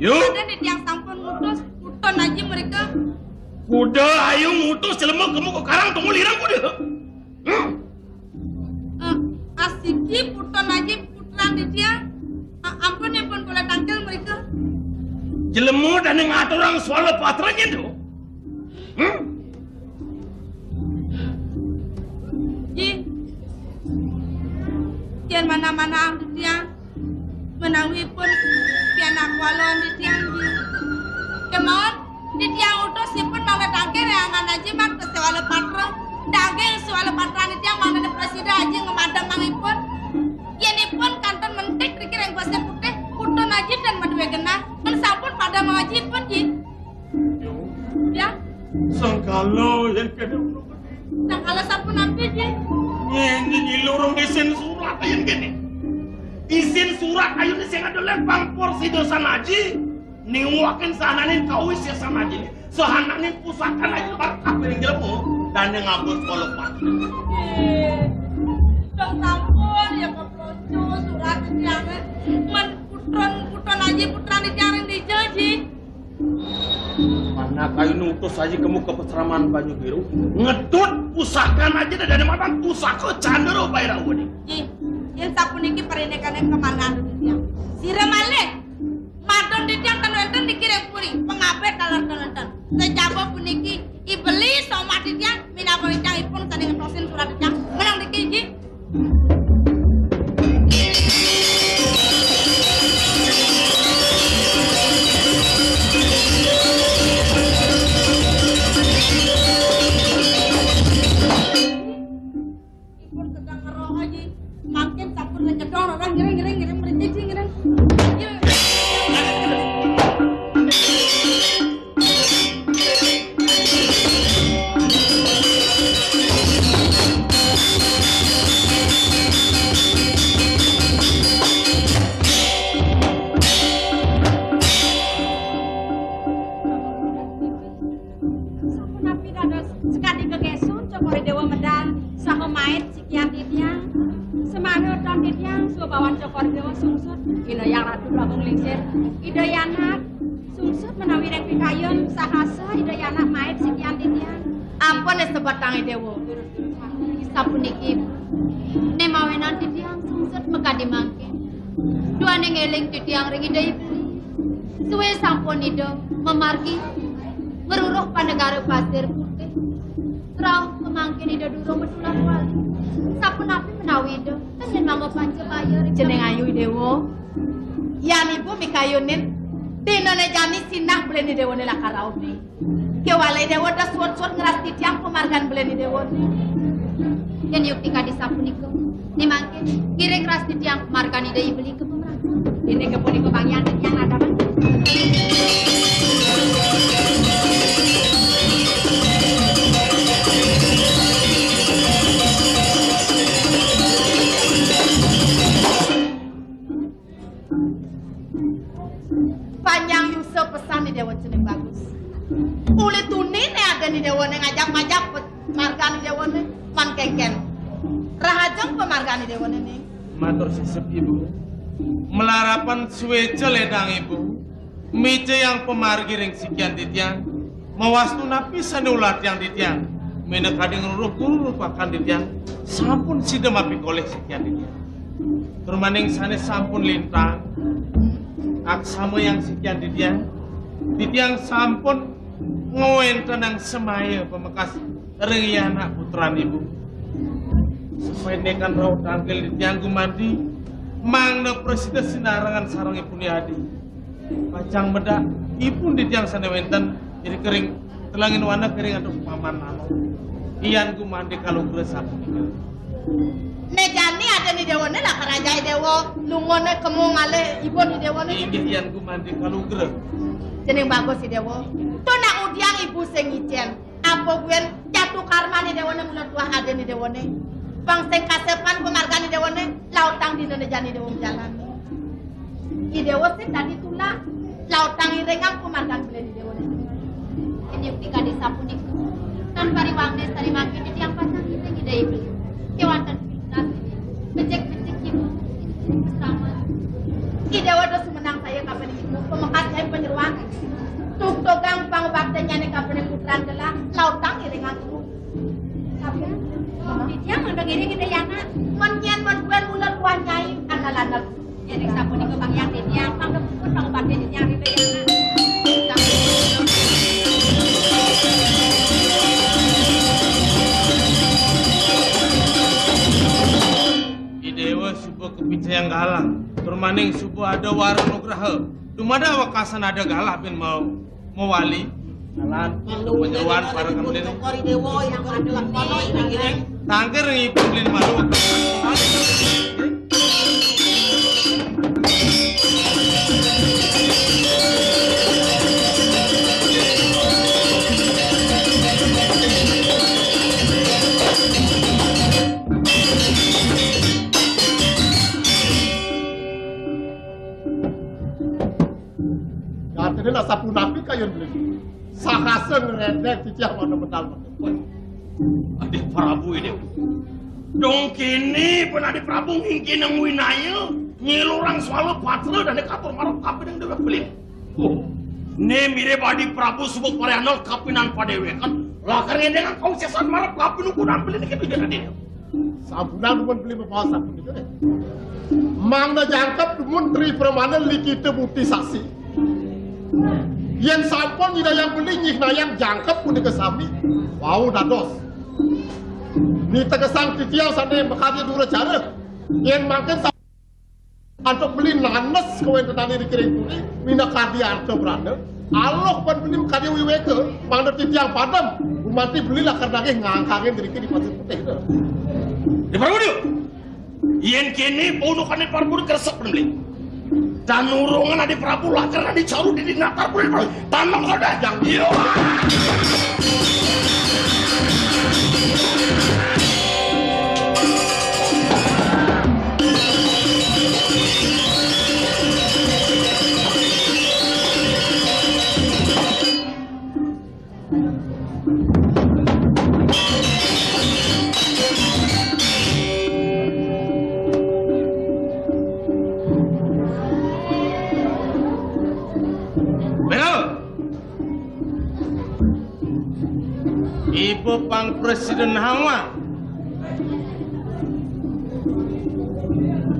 Ada di tiang sampun mutus, puton aja mereka. Kuda ayo mutus jelema kamu ke karang tunggu lirang kuda. Asiki puton aja putran di tiang. Ampun ya pun boleh tangkel mereka. Jelemu dan yang ngatur orang soal patranya tuh. Jangan mana-mana di tiang. Menawi pun pianak walon di tiang ji. Kemon di tiang utus si pun mau tangkel yang aja mak ke soal patra. Daging soal patra di tiang mana presiden aja ngemadam mangipun. Ini pun kanton mentik dikira yang pasir putih. Puton aja dan madwe genah. Mensapun pada mawajib pun ji. Ya. Sangkalo yang kena. Sangkalo sapun ampe ji. Ini lurung isin surat yang gini. Isin surat ayo sing ada lempang porsi dosa naji niwakin sananin kawis ya sama naji sehananin pusakan aja barkah piring jelemu dan yang ngabut walaupun dong sampun ya peplonco surat tiangan men putron aja putran di tiangan di janji mana kayu nutus aja kamu ke peseraman Banyu Biru ngedut pusakan aja dari mana pusaka candero bayar awani yang sapun iki perinekane kemana tiang sira malih madon di tiang kan dikirim puri pengabe talar-talar sejaba puniki ibeli sama di tiang minapa tiang ipun tadi ngetosin surat tiang menang dikiji makin takut ngedor orang ngiring berjiji ngiring. Sampun api dados sekali kegesun cokore dewa medal saha mait sikian tidiang. Semana dan tidiang subawan cokor dewa sungsut ina yang ratu labung lingsir ida yanak sungsut menawi rek pikayon sahasa ida yanak mait sekian tidiang ampun sebatang dewa sampun iki nemawenan tidiang sungsut maksud mekadi mangke. Dua ngeling titiang ring ida ibu. Suwe sampun ida memargi meruruh panegara pasir putih. Rauh pemangkin ida durung betulan wali. Sapun api menawi ida kanjen mangga panca bayar jeneng ayu dewo. Yan ibu mikayunin dinone jani sinah beleni dewone lakarauni. Kewale dewo dah suot-suot ngeras titiang pemargan beleni dewone. Yen yukti kadi sapunika nimangke kireng ras titiang pemargan ida ibeli ke pemerang. Ini kepunika bangyan yang ada bang. Panjang Yusuf pesan di dewan jeneng bagus. Uli tunin ada di dewan ngajak-ngajak pemargan di dewan man kengken. Rahajeng pemargan di dewan ini. Matur sisep ibu. Melarapan suwe ledang ibu. Mice yang pemargi ring sikian titiang. Mawastu napisan ulat yang titiang. Mena kading ruruh pakan titiang. Sampun sidem api koleh sikian titiang. Termaning sanes sampun lintang. Aksama yang sekian titiang sampun ngowen tenang semaya pemekas rengi anak putran ibu. Supaya nekan raut tangkel titiang gumandi mangna presiden sinarangan sarang ibu ni adi. Pacang bedak ipun titiang sana wenten jadi kering telangin wana kering atau paman nano. Iyan gumandi kalau gresap nikah. Nejani ada di dewane lah kerajaan dewo lungone kemu ngale ibu di dewane. Iyan gumandi kalau gres. Jeneng bagus si dewo. Tuh nak udiang ibu sengicen. Apa guen jatuh karma di dewane mulut tua ada di dewane. Bang seng kasepan pemargan di dewane lautang di nejani dewo jalan. I dewo sih tadi tulah lautang irengang pemargan beli di dewane. Ini yukti kadi sapunika tanpa riwang des tadi makin titiang pasang kita ida ibeli. Kewantan becek-becek ibu bersama. Ida wadah semenang saya kapan ibu pemekat saya penyeruan. Tuk togang pang baktenya nih kapan putran gelah lautang iringan ibu. Tapi titiang mandang iring ida yana. Menyan menbuan mulut wanyai anak-anak. Jadi sapunika bang yang titiang pang pun pang baktenya titiang ida yana. Dewa subuh kepica yang galah, permaning subuh ada warna nugraha. Dumada wakasan ada galah bin mau wali. Jalan penyeruan para kemudian. Kori dewo yang adalah kono iring. Tangker ngipun lin malu. Ini lah sapu napi kayu beli. Sahasa ngeredek titiang mana medal pakai. Adik Prabu ini. Dong kini pun adik Prabu ngingkin yang winaya nyilurang selalu patra dan dekatur marah kapi yang dewa beli. Oh, ne mirip adik Prabu sebut parianol kapinan padewe kan. Lakarnya dengan kau sesan marah kapi nunggu dan beli gitu jadi. Sampunan pun beli membawa sapu itu deh. Mangna jangkap menteri permana likita bukti saksi. Yang sampun ida yang beli nyikna yang jangkep pun dikesami. Wow dados. Ni tegesang titiang sana bekadi dua cara. Yang makin untuk beli nanes kau yang tadi dikirim tuli. Mina kadi arte berada. Allah pun beli kadi wiweke. Mangda titiang padam. Umanti belilah karena ngangkangin diri di pasir putih. Di Prabu dia. Yen kini ponukan di Prabu keresep beli. Dan nurungan adik Prabu lah karena dicaru di natar pun tanam sudah yang iya. Ibu pang presiden Hawa.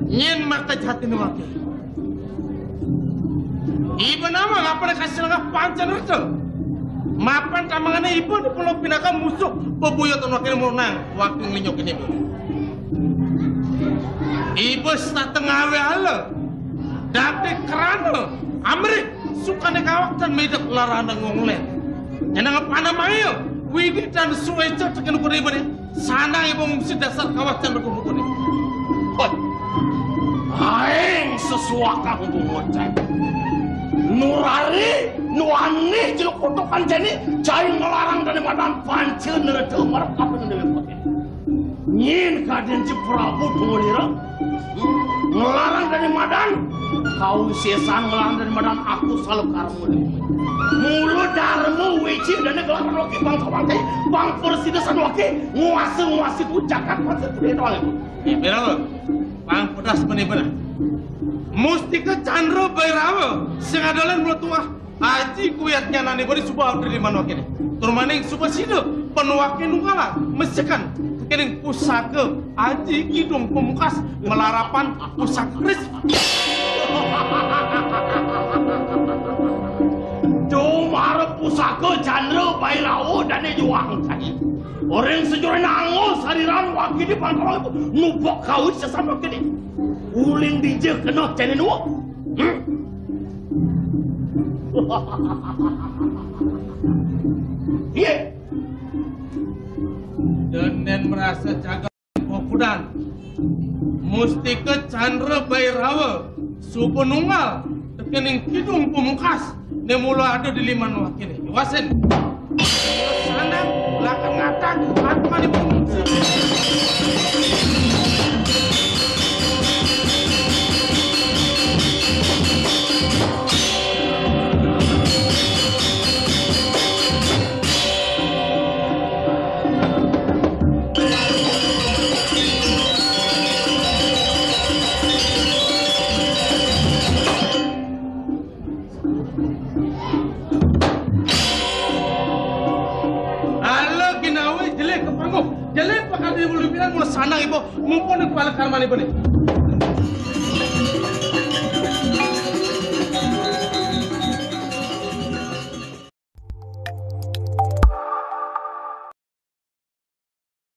Nyen maka jatin wakil. Ibu nama ngapa kasih langkah pancan itu? Mapan kamangane ibu di pulau pinaka musuh bebuyutan wakil murnang wakil ngelinyok ini. Ibu setengah ala dapet kerana Amrik suka nekawak dan medak larana ngonglen. Yang apa namanya? Widi dan suweca tekan ukur ibu ni. Sana ibu mesti dasar kawasan berkumpul ni. Hoi, aing sesuaka kumpul ngocai. Nurari, nuani jeluk kutukan jeni, cai ngelarang dari madan pancen neretu merekap dengan pakai. Nyin kaden si Prabu Tungulira, ngelarang dari madan, kau sesan ngelarang dari madan aku selalu karmu. Mulut darmu weci dan ngelarang lagi bang kawantai, bang persidesan lagi nguasi tu jakat pasir tu itu lagi. Berapa? Bang pedas benar. Musti ke Chandra Bairawa sengadolan meletuah aji kuyatnya nani beri subah dari mana kini turmaning subah sido penuakin nungala mesekan kening pusaka aji kidung pemukas melarapan pusaka kris cuma pusaka Chandra Bairawa dan juang tadi orang sejurang nangos hariran wakil di pangkalan itu nubok kau sesama kini uling dijek kena cene nuak. Iya. Dan merasa jaga popudan. Musti ke Chandra Bairawa supenunggal tekening kidung pemungkas nemula ada di liman wakil ini. Wasen. Sana belakang ngatak apa di pemungsi. Jelek pakal dia boleh bilang mulai sana ibu mumpun kepala karman ibu ni.